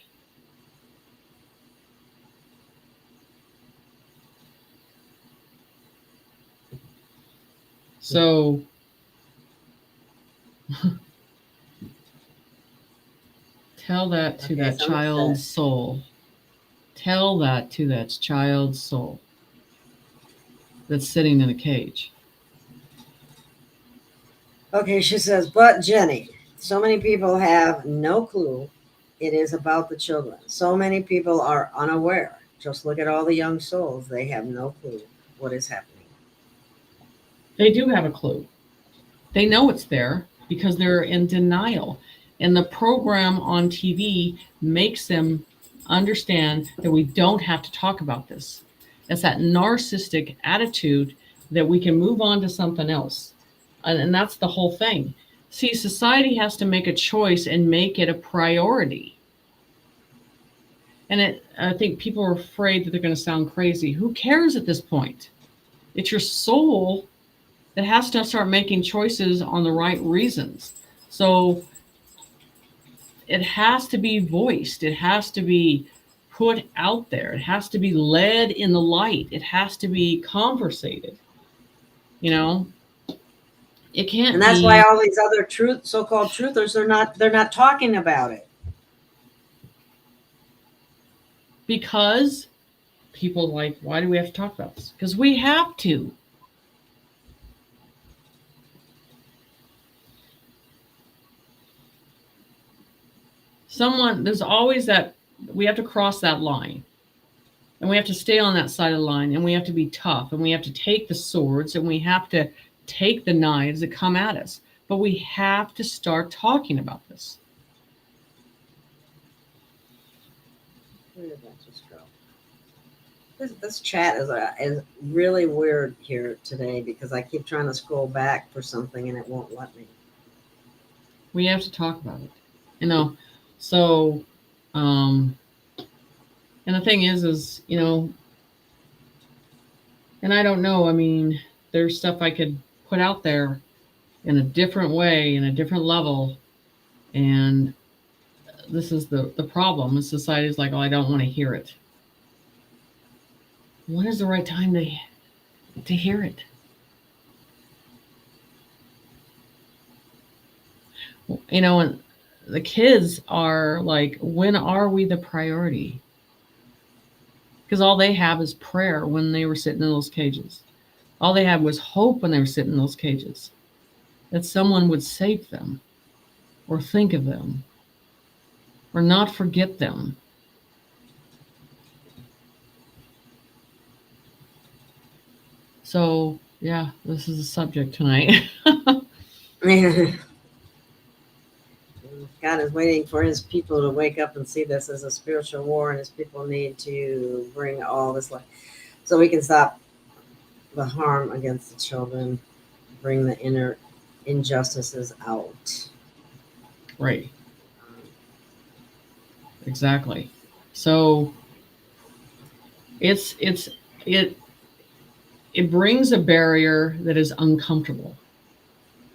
So tell that to that child's soul. Tell that to that child's soul that's sitting in a cage. Okay, she says, but Jenny, so many people have no clue it is about the children. So many people are unaware. Just look at all the young souls. They have no clue what is happening. They do have a clue. They know it's there because they're in denial. And the program on TV makes them understand that we don't have to talk about this. It's that narcissistic attitude that we can move on to something else. And that's the whole thing. See, society has to make a choice and make it a priority. And I think people are afraid that they're going to sound crazy. Who cares at this point? It's your soul that has to start making choices on the right reasons. So it has to be voiced. It has to be put out there. It has to be led in the light. It has to be conversated. You know, it And can't that's why be all these other so-called truthers, they're not talking about it. because people like, why do we have to talk about this? Because we have to. There's always that, we have to cross that line. And we have to stay on that side of the line, and we have to be tough, and we have to take the swords, and we have to take the knives that come at us. But we have to start talking about this. Where did that just go? This chat is really weird here today because I keep trying to scroll back for something and it won't let me. We have to talk about it. You know, so and the thing is, you know, and I don't know, I mean, there's stuff I could put out there in a different way, in a different level, and this is the problem. Society's like, oh, I don't want to hear it. When is the right time to hear it? You know, and the kids are like, when are we the priority? Because all they have is prayer when they were sitting in those cages. All they had was hope when they were sitting in those cages, that someone would save them or think of them or not forget them. So, yeah, this is the subject tonight. God is waiting for his people to wake up and see this as a spiritual war, and his people need to bring all this light so we can stop the harm against the children, bring the inner injustices out. Right. Exactly. So it brings a barrier that is uncomfortable.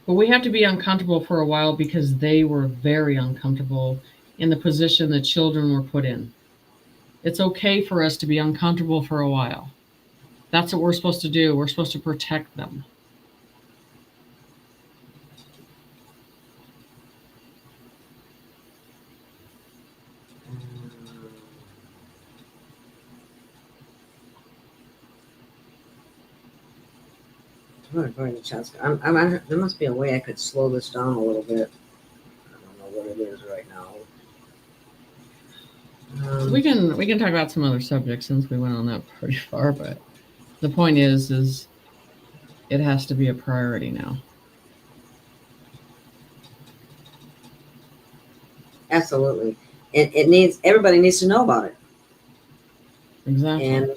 But we have to be uncomfortable for a while because they were very uncomfortable in the position that children were put in. It's okay for us to be uncomfortable for a while. That's what we're supposed to do. We're supposed to protect them. There must be a way I could slow this down a little bit. I don't know what it is right now. We can talk about some other subjects since we went on that pretty far, but the point is it has to be a priority now. Absolutely. Everybody needs to know about it. Exactly. And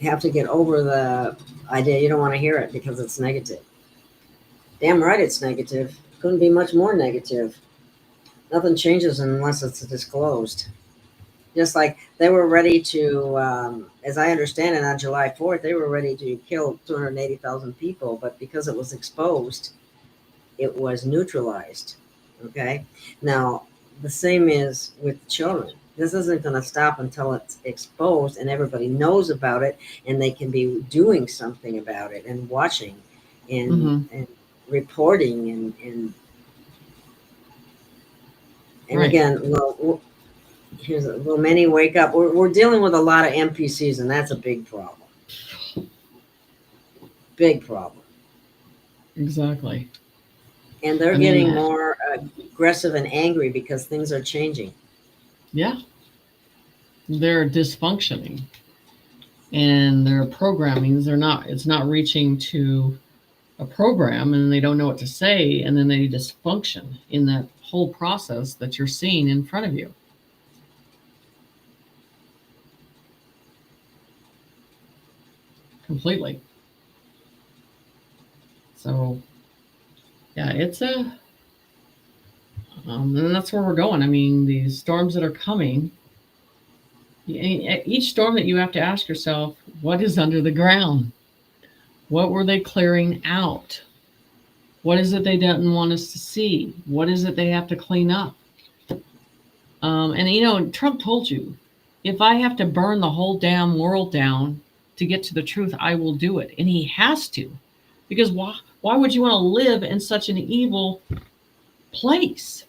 have to get over the idea you don't want to hear it because it's negative. Damn right it's negative. Couldn't be much more negative. Nothing changes unless it's disclosed. Just like they were ready to, as I understand it, on July 4th, they were ready to kill 280,000 people, but because it was exposed, it was neutralized. Okay? Now, the same is with children. This isn't going to stop until it's exposed and everybody knows about it and they can be doing something about it and watching and reporting and Right. Again, well, will many wake up? We're dealing with a lot of NPCs, and that's a big problem. Big problem. Exactly. And they're getting more aggressive and angry because things are changing. Yeah. They're dysfunctioning. And their programming, it's not reaching to a program, and they don't know what to say, and then they dysfunction in that whole process that you're seeing in front of you. Completely. So, yeah, it's and that's where we're going. I mean, these storms that are coming, each storm that you have to ask yourself, what is under the ground? What were they clearing out? What is it they didn't want us to see? What is it they have to clean up? And Trump told you, if I have to burn the whole damn world down to get to the truth, I will do it. And he has to. Because why would you want to live in such an evil place?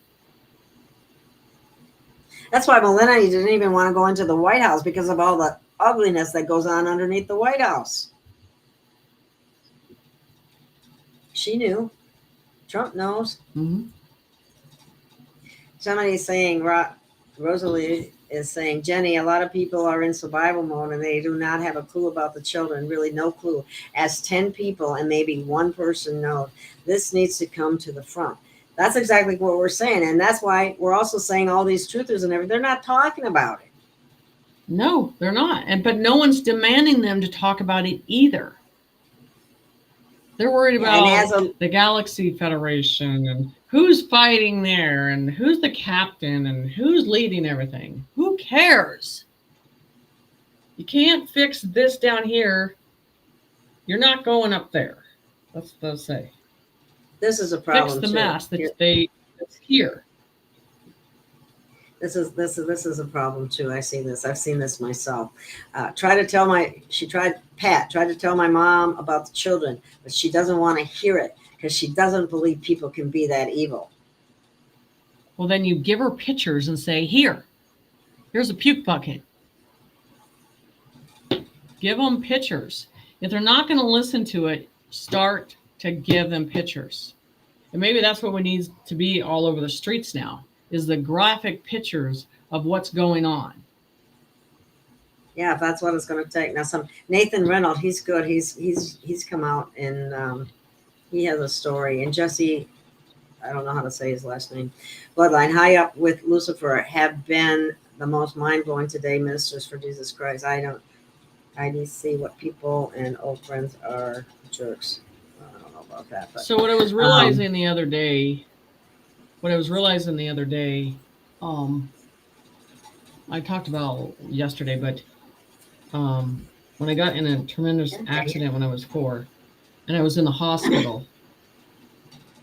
That's why Melania didn't even want to go into the White House, because of all the ugliness that goes on underneath the White House. She knew. Trump knows. Mm-hmm. Somebody's saying, Rosalie is saying, Jenny, a lot of people are in survival mode and they do not have a clue about the children, really no clue. As 10 people and maybe one person knows, this needs to come to the front. That's exactly what we're saying. And that's why we're also saying all these truthers and everything, they're not talking about it. No, they're not. But no one's demanding them to talk about it either. They're worried about the Galaxy Federation and who's fighting there and who's the captain and who's leading everything. Who cares? You can't fix this down here. You're not going up there. That's what they'll say. This is a problem. Fix the mess that's here. This is a problem too. I see this. I've seen this myself. Pat tried to tell my mom about the children, but she doesn't want to hear it because she doesn't believe people can be that evil. Well, then you give her pictures and say, here's a puke bucket. Give them pictures. If they're not going to listen to it, start to give them pictures. And maybe that's what we need to be all over the streets now, is the graphic pictures of what's going on. Yeah, if that's what it's going to take. Now, Nathan Reynolds, he's good. He's come out and he has a story. And Jesse, I don't know how to say his last name, Bloodline, high up with Lucifer, have been the most mind-blowing today ministers for Jesus Christ. I need to see what people and old friends are jerks. I don't know about that. But, so what I was realizing the other day, I talked about yesterday, but when I got in a tremendous accident when I was 4, and I was in the hospital,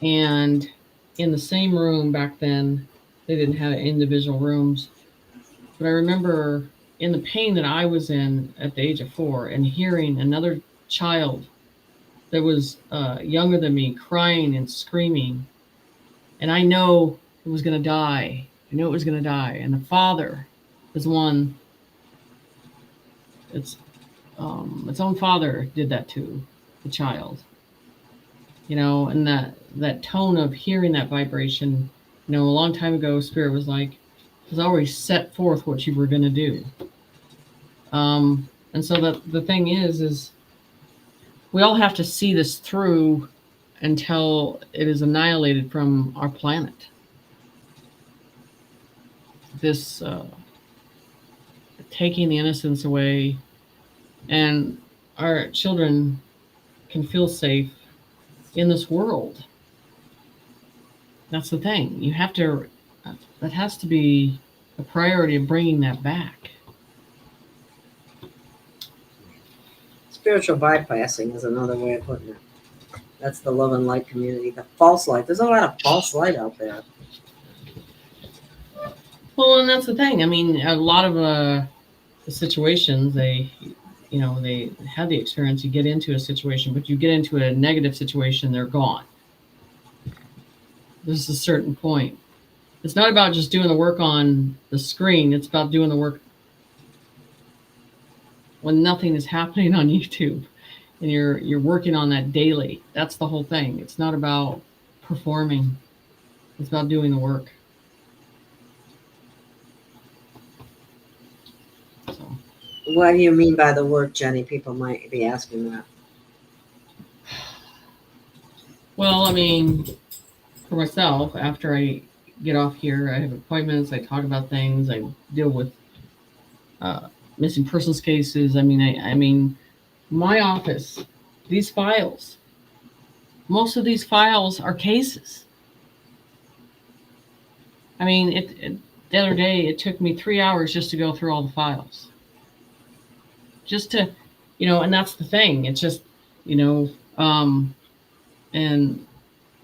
and in the same room back then, they didn't have individual rooms, but I remember in the pain that I was in at the age of 4 and hearing another child that was younger than me crying and screaming, and I know it was going to die. I knew it was going to die. And the father is one, its own father did that to the child. And that tone of hearing that vibration, a long time ago, Spirit was like, has already set forth what you were going to do. And so the thing is we all have to see this through until it is annihilated from our planet. This taking the innocence away, and our children can feel safe in this world. That's the thing. That has to be a priority of bringing that back. Spiritual bypassing is another way of putting it. That's the love and light community. The false light. There's a lot of false light out there. Well, and that's the thing. I mean, a lot of the situations, they have the experience. You get into a situation, but you get into a negative situation, they're gone. There's a certain point. It's not about just doing the work on the screen. It's about doing the work when nothing is happening on YouTube, and you're working on that daily. That's the whole thing. It's not about performing. It's about doing the work. So. What do you mean by the work, Jenny? People might be asking that. Well, I mean, for myself, after I get off here, I have appointments, I talk about things, I deal with missing persons cases. I mean, my office, these files, most of these files are cases. I mean, the other day, it took me 3 hours just to go through all the files. Just to, and that's the thing. It's just, and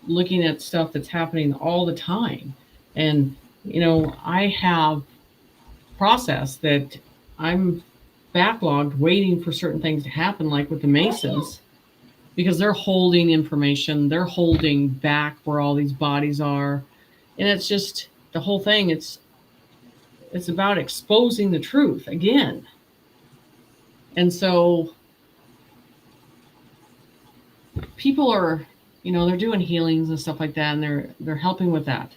looking at stuff that's happening all the time. And I have process that I'm backlogged waiting for certain things to happen, like with the Masons, because they're holding information, they're holding back where all these bodies are. And it's just the whole thing. It's about exposing the truth again. And so people are, they're doing healings and stuff like that, and they're helping with that.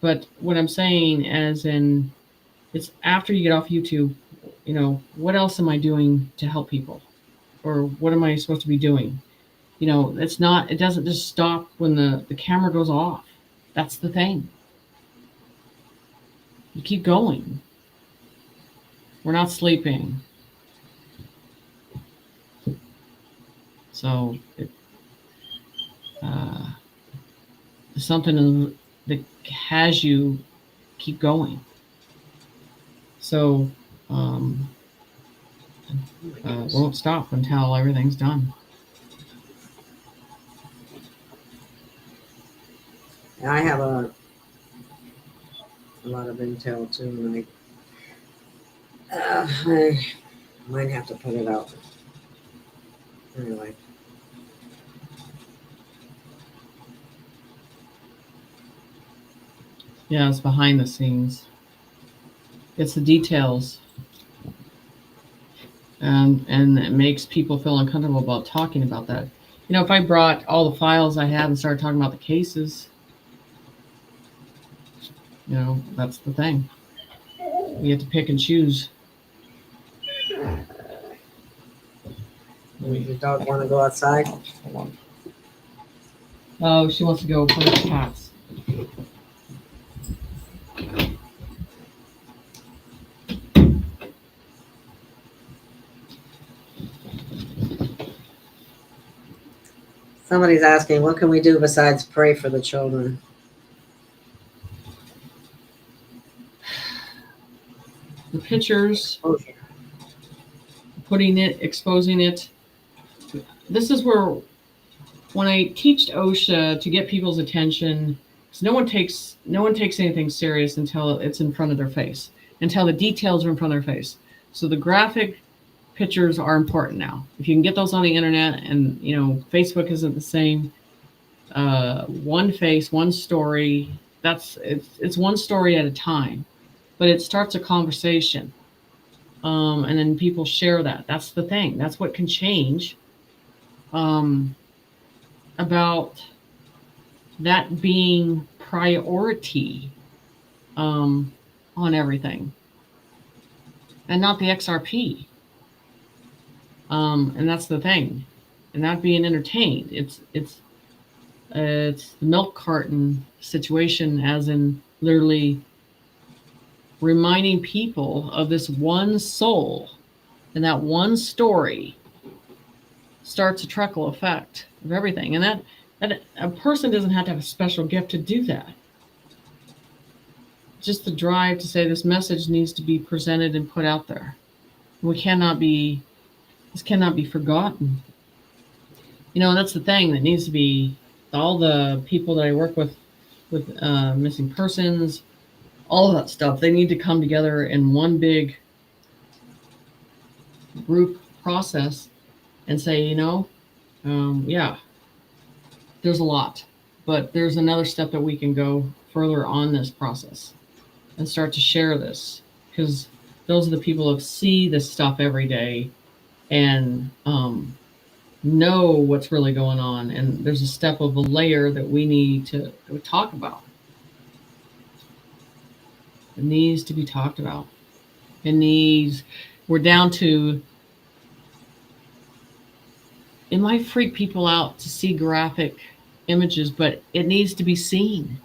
But what I'm saying, as in, it's after you get off YouTube, what else am I doing to help people? Or what am I supposed to be doing? It doesn't just stop when the camera goes off. That's the thing. You keep going. We're not sleeping. So it's something that has you keep going. So won't stop until everything's done. I have a lot of intel too, and I might have to put it out. Anyway. Yeah, it's behind the scenes. It's the details. And it makes people feel uncomfortable about talking about that. If I brought all the files I had and started talking about the cases, that's the thing. You have to pick and choose. Does your dog want to go outside? Hold on. Oh, she wants to go for the cats. Somebody's asking, what can we do besides pray for the children? The pictures, Okay. putting it, exposing it. This is where, when I teach OSHA to get people's attention, because no one takes anything serious until it's in front of their face, until the details are in front of their face. So the graphic pictures are important now. If you can get those on the internet, and Facebook isn't the same. One face, one story. It's one story at a time, but it starts a conversation, and then people share that. That's the thing. That's what can change. About that being priority on everything, and not the XRP. And that's the thing, and not being entertained. It's the milk carton situation, as in literally reminding people of this one soul, and that one story starts a trickle effect of everything. And that a person doesn't have to have a special gift to do that. Just the drive to say this message needs to be presented and put out there. This cannot be forgotten. That's the thing that needs to be. All the people that I work with missing persons, all of that stuff, they need to come together in one big group process and say, yeah, there's a lot, but there's another step that we can go further on this process and start to share this, because those are the people that see this stuff every day and know what's really going on. And there's a step of a layer that we need to talk about. It needs to be talked about. We're down to, it might freak people out to see graphic images, but it needs to be seen.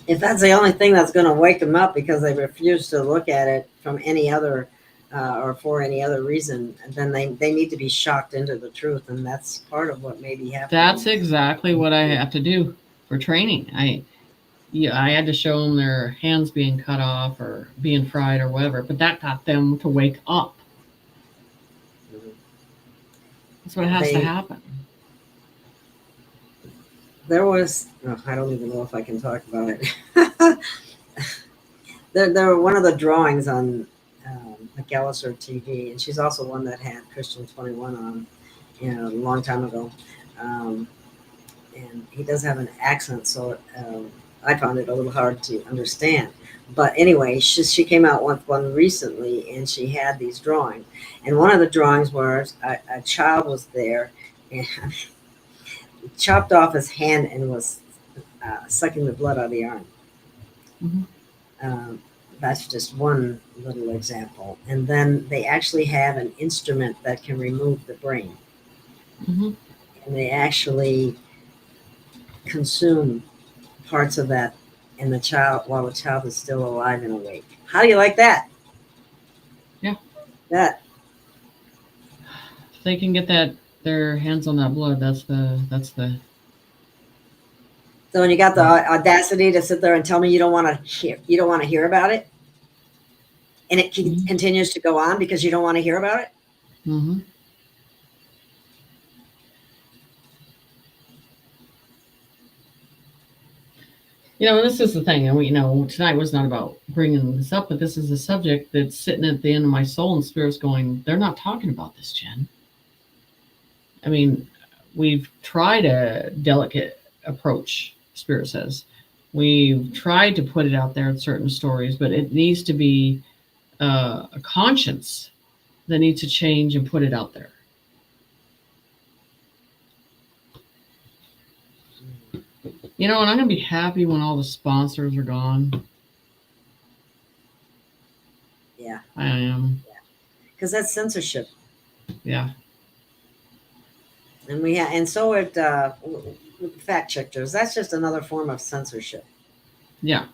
If that's the only thing that's going to wake them up because they refuse to look at it from any other or for any other reason, then they need to be shocked into the truth. And that's part of what may be happening. That's exactly what I have to do for training. I had to show them their hands being cut off or being fried or whatever, but that got them to wake up. That's what has to happen. there was, oh, I don't even know if I can talk about it. There were one of the drawings on McAllister TV, and she's also one that had Christian 21 on, a long time ago. And he does have an accent, so I found it a little hard to understand. But anyway, she came out with one recently, and she had these drawings. And one of the drawings was a child was there, and chopped off his hand and was sucking the blood out of the arm. Mhm. That's just one little example. And then they actually have an instrument that can remove the brain. Mhm. And they actually consume parts of that in the child while the child is still alive and awake. How do you like that? Yeah. That. If they can get their hands on that blood, that's the So when you got the audacity to sit there and tell me you don't want to hear about it, and it continues to go on because you don't want to hear about it. Mm-hmm. This is the thing, and tonight was not about bringing this up, but this is a subject that's sitting at the end of my soul, and spirit's going, they're not talking about this, Jen. I mean, we've tried a delicate approach, spirit says. We've tried to put it out there in certain stories, but it needs to be a conscience that needs to change and put it out there. And I'm going to be happy when all the sponsors are gone. Yeah. I am. Because that's censorship. Yeah. And so with fact checkers, that's just another form of censorship. Yeah.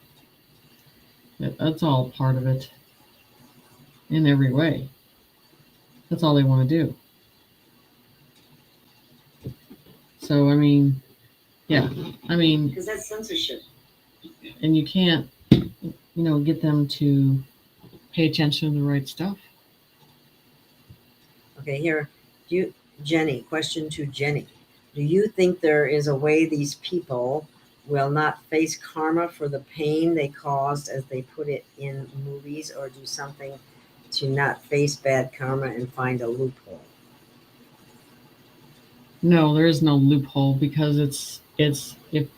That's all part of it. In every way. That's all they want to do. So, yeah. Because that's censorship. And you can't, get them to pay attention to the right stuff. Okay, here. Question to Jenny. Do you think there is a way these people will not face karma for the pain they caused as they put it in movies, or do something to not face bad karma and find a loophole? No, there is no loophole, because it's if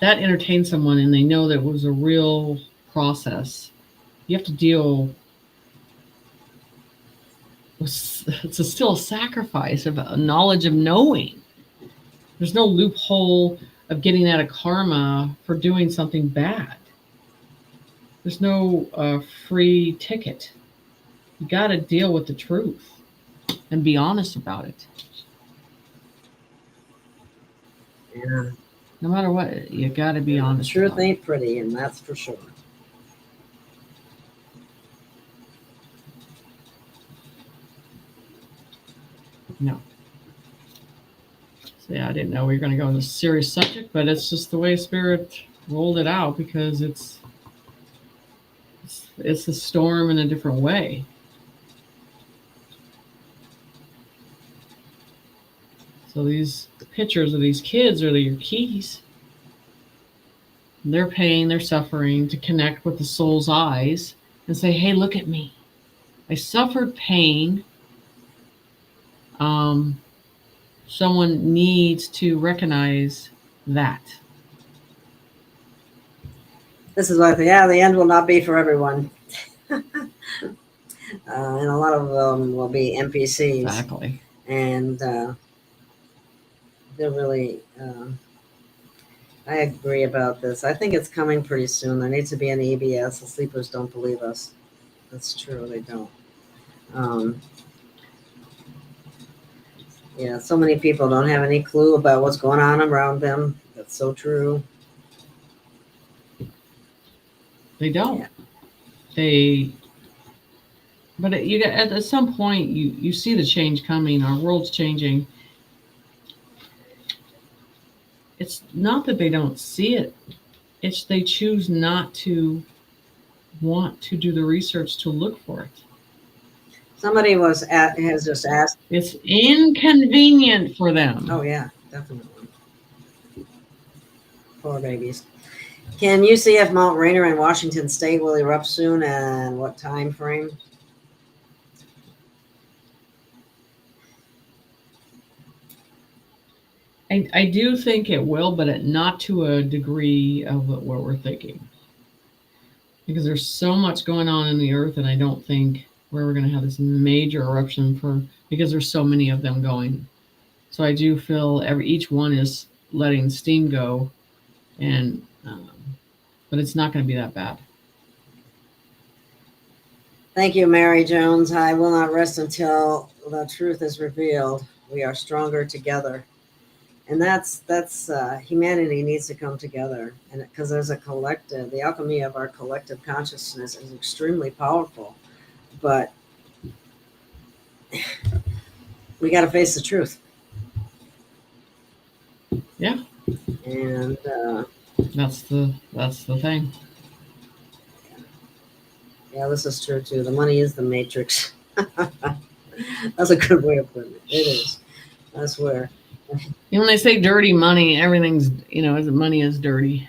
that entertains someone and they know that it was a real process, you have to deal with, it's still a sacrifice of a knowledge of knowing. There's no loophole of getting out of karma for doing something bad. There's no free ticket. You got to deal with the truth and be honest about it. Yeah. No matter what, you got to be honest. The truth ain't pretty, and that's for sure. No. So yeah, I didn't know we were going to go on this serious subject, but it's just the way Spirit rolled it out, because it's a storm in a different way. So these pictures of these kids are your keys. Their pain, their suffering, to connect with the soul's eyes and say, hey, look at me. I suffered pain. Someone needs to recognize that. This is what the end will not be for everyone. And a lot of them will be NPCs. Exactly. And they're really, I agree about this. I think it's coming pretty soon. There needs to be an EBS. The sleepers don't believe us. That's true. They don't. Yeah, so many people don't have any clue about what's going on around them. That's so true. They don't. Yeah. But at some point you see the change coming. Our world's changing. It's not that they don't see it. It's they choose not to want to do the research to look for it. Somebody has just asked. It's inconvenient for them. Oh yeah, definitely. Poor babies. Can you see if Mount Rainier in Washington State will erupt soon, and what time frame? I do think it will, but not to a degree of what we're thinking. Because there's so much going on in the earth, and I don't think we're going to have this major eruption because there's so many of them going. So I do feel each one is letting steam go, and but it's not going to be that bad. Thank you, Mary Jones. I will not rest until the truth is revealed. We are stronger together. And that's humanity needs to come together, and because there's a collective, the alchemy of our collective consciousness is extremely powerful, but we got to face the truth. Yeah, and that's the thing. Yeah, this is true too. The money is the matrix. That's a good way of putting it. It is. I swear. When they say dirty money, everything's, money is dirty.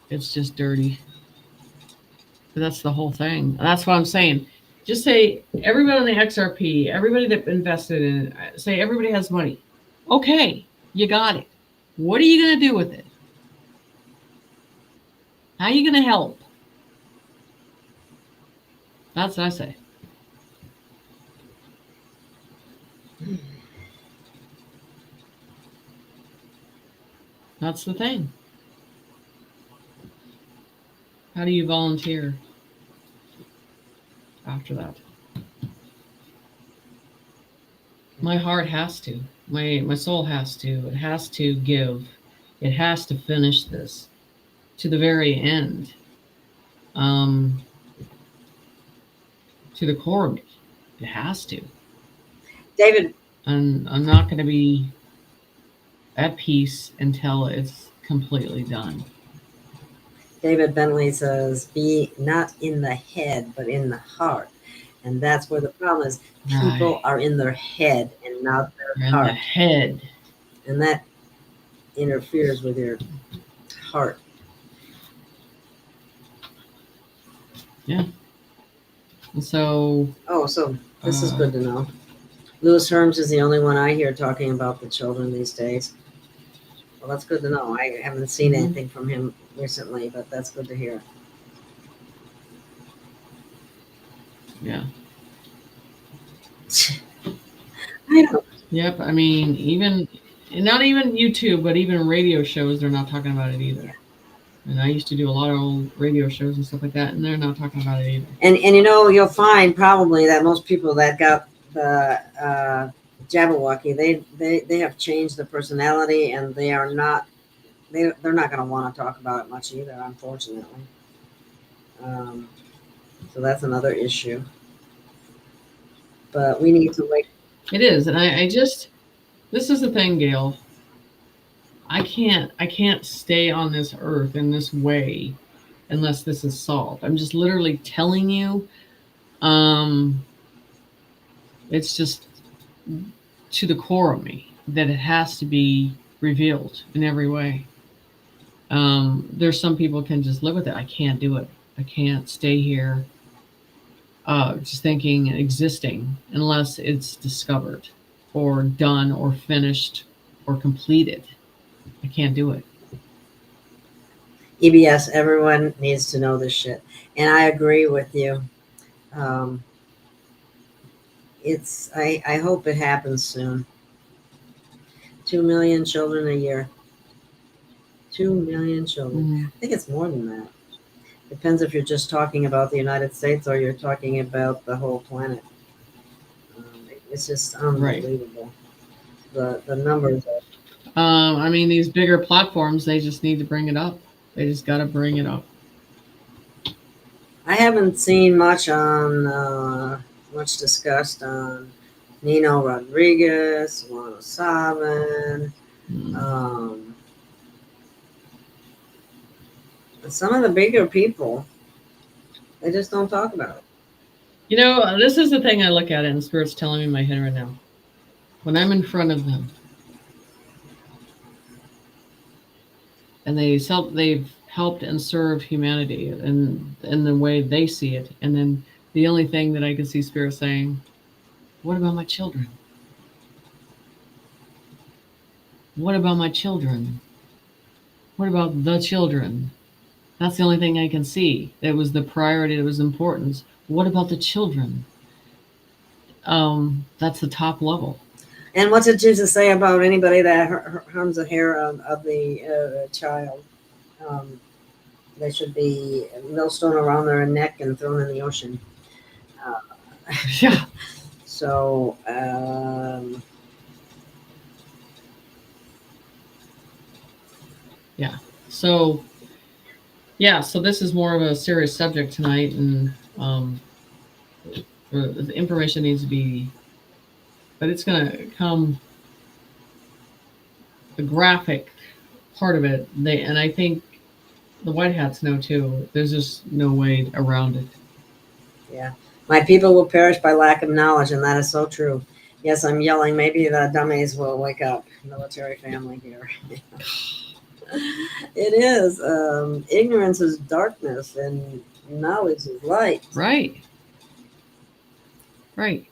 It's just dirty. But that's the whole thing. That's what I'm saying. Just say everybody on the XRP, everybody that invested in it, say everybody has money. Okay, you got it. What are you going to do with it? How are you going to help? That's what I say. That's the thing. How do you volunteer after that? My heart has to. My soul has to. It has to give. It has to finish this to the very end. To the core of me. It has to. David. And I'm not going to be at peace until it's completely done. David Bentley says, be not in the head, but in the heart. And that's where the problem is. People are in their head and not their heart. In the head. And that interferes with your heart. Yeah. And so... so this is good to know. Louis Herms is the only one I hear talking about the children these days. Well, that's good to know. I haven't seen anything from him recently, but that's good to hear. Yeah. I don't. Yep. I mean, not even YouTube, but even radio shows, they're not talking about it either. Yeah. And I used to do a lot of old radio shows and stuff like that, and they're not talking about it either. And you'll find probably that most people that got the Jabberwocky, they have changed the personality, and they're not going to want to talk about it much either, unfortunately. So that's another issue. But we need to wait. It is, and I just, this is the thing, Gail. I can't stay on this earth in this way unless this is solved. I'm just literally telling you. It's just to the core of me that it has to be revealed in every way. There's some people can just live with it. I can't do it. I can't stay here just thinking and existing unless it's discovered or done or finished or completed. I can't do it. EBS, everyone needs to know this shit. And I agree with you. I hope it happens soon. 2 million children a year. 2 million children. Mm-hmm. I think it's more than that. Depends if you're just talking about the United States or you're talking about the whole planet. It's just unbelievable. Right. The numbers are... these bigger platforms, they just need to bring it up. They just got to bring it up. I haven't seen much discussed on Nino Rodriguez, 107. Some of the bigger people, they just don't talk about it. This is the thing I look at it, and Spirit's telling me in my head right now. When I'm in front of them, and they've helped and served humanity in the way they see it. And then the only thing that I can see Spirit saying, what about my children? What about my children? What about the children? That's the only thing I can see. It was the priority, it was importance. What about the children? That's the top level. And what did Jesus say about anybody that harms the hair of the child? They should be millstone around their neck and thrown in the ocean. Yeah. So, Yeah. So, yeah. So this is more of a serious subject tonight, and the information needs to be, but it's going to come. The graphic part of it, and I think the white hats know too. There's just no way around it. yeah. My people will perish by lack of knowledge, and that is so true. Yes, I'm yelling. Maybe the dummies will wake up. Military family here. It is. Ignorance is darkness, and knowledge is light. Right. Right.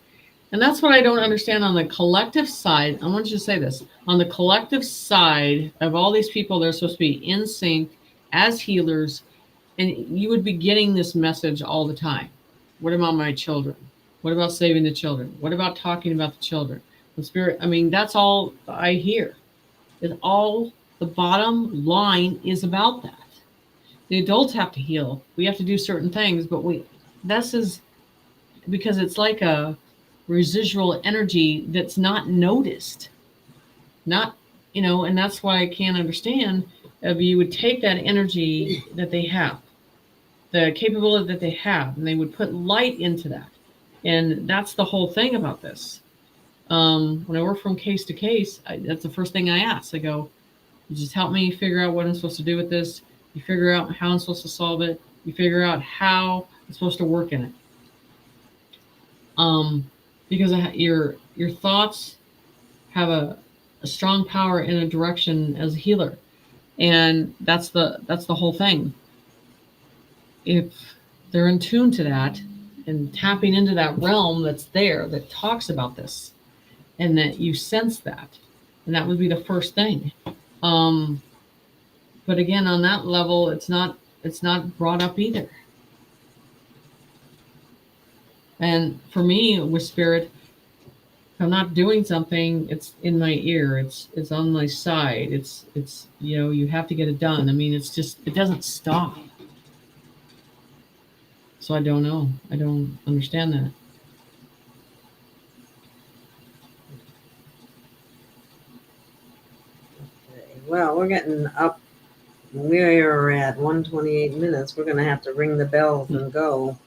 And that's what I don't understand on the collective side. I want you to say this. On the collective side of all these people, they're supposed to be in sync as healers, and you would be getting this message all the time. What about my children? What about saving the children? What about talking about the children? The Spirit, I mean, that's all I hear. It's all, the bottom line is about that. The adults have to heal. We have to do certain things, but this is because it's like a residual energy that's not noticed. Not, and that's why I can't understand if you would take that energy that they have, the capability that they have, and they would put light into that. And that's the whole thing about this. When I work from case to case, that's the first thing I ask. I go, you just help me figure out what I'm supposed to do with this. You figure out how I'm supposed to solve it. You figure out how I'm supposed to work in it. Because your thoughts have a strong power in a direction as a healer, and that's the whole thing. If they're in tune to that and tapping into that realm that's there that talks about this, and that you sense that, and that would be the first thing. But again, on that level, it's not brought up either. And for me, with Spirit, if I'm not doing something, it's in my ear, it's on my side, it's you have to get it done. I mean, it's just, it doesn't stop. So I don't know. I don't understand that. Well, we're getting up. We're at 128 minutes. We're going to have to ring the bells and go.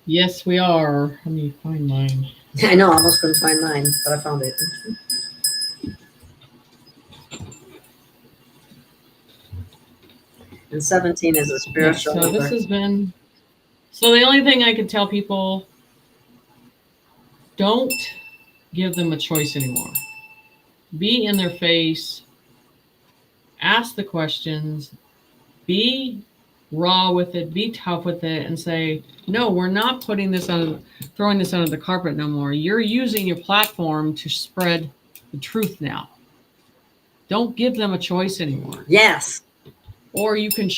Yes, we are. Let me find mine. I know, I almost couldn't find mine, but I found it. And 17 is a spiritual so number. This has been, so the only thing I could tell people, don't give them a choice anymore. Be in their face, ask the questions, be raw with it, be tough with it, and say, no, we're not throwing this under the carpet no more. You're using your platform to spread the truth now. Don't give them a choice anymore. Yes. Or you can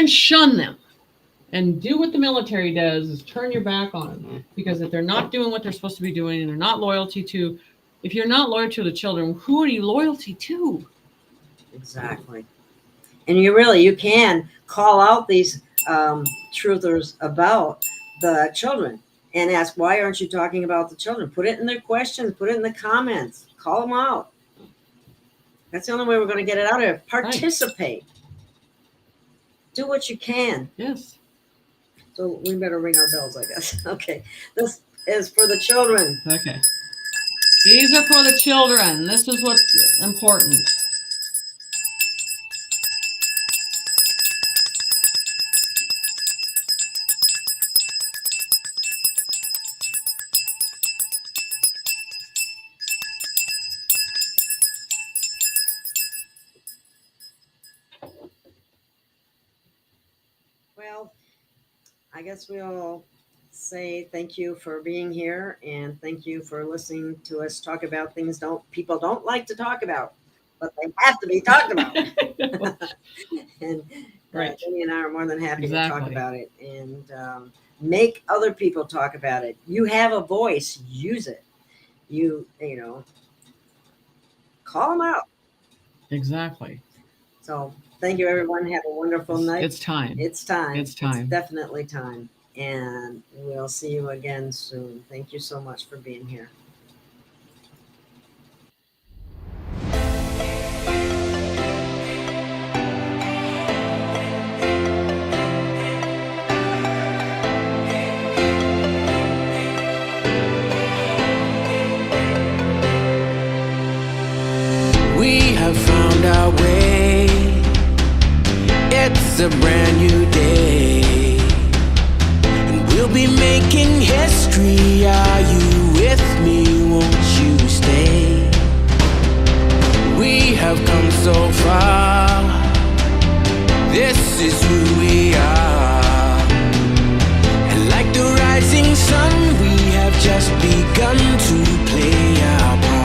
shun them and do what the military does, is turn your back on them. Because if they're not doing what they're supposed to be doing, and they're not if you're not loyal to the children, who are you loyalty to? Exactly. And you can call out these truthers about the children and ask, why aren't you talking about the children? Put it in their questions, put it in the comments, call them out. That's the only way we're going to get it out of here. Participate. Right. Do what you can. Yes. So we better ring our bells, I guess. Okay. This is for the children. Okay. These are for the children. This is what's important. I guess we'll say thank you for being here and thank you for listening to us talk about things people don't like to talk about, but they have to be talked about. And Right. Jenny and I are more than happy to talk Exactly. about it and make other people talk about it. You have a voice, use it. You know, call them out. Exactly. So thank you, everyone. Have a wonderful night. It's time. It's time. It's time. It's definitely time. And we'll see you again soon. Thank you so much for being here. We have found our way. It's a brand new day, and we'll be making history. Are you with me? Won't you stay? We have come so far. This is who we are. And like the rising sun, we have just begun to play our part.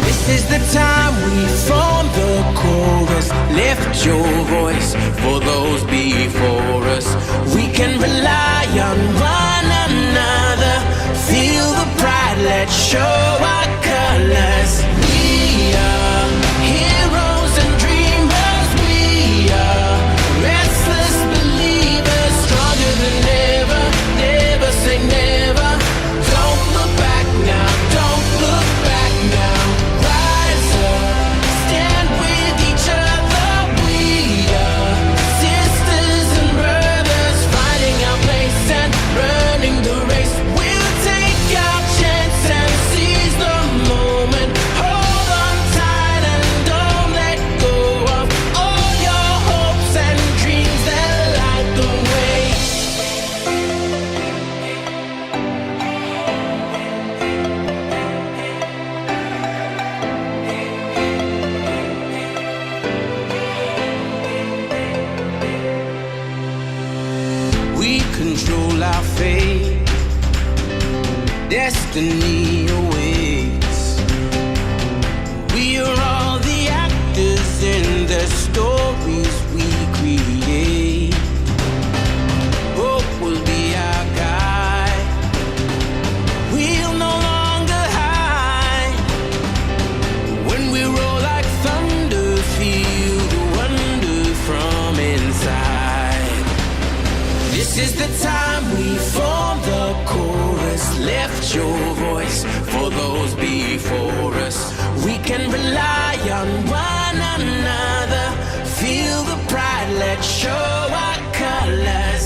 This is the time we form the chorus. Lift your voice for those before us. We can rely on one another. Feel the pride, let's show our colors. We are heroes and dreamers. We are restless believers, stronger than ever. Never say never. Don't look back now. Don't look back now. Rise up, stand with each other. We are sisters and brothers, finding our place and running the race. We'll take our chance and seize the moment. Hold on tight and don't let go of all your hopes and dreams that light the way. We control our fate. Destiny awaits. We are all the actors in the stories we create. Hope will be our guide. We'll no longer hide. When we roll like thunder, feel the wonder from inside. This is the time we form the chorus. Lift your voice for those before us. We can rely on one another. Feel the pride, let's show our colors.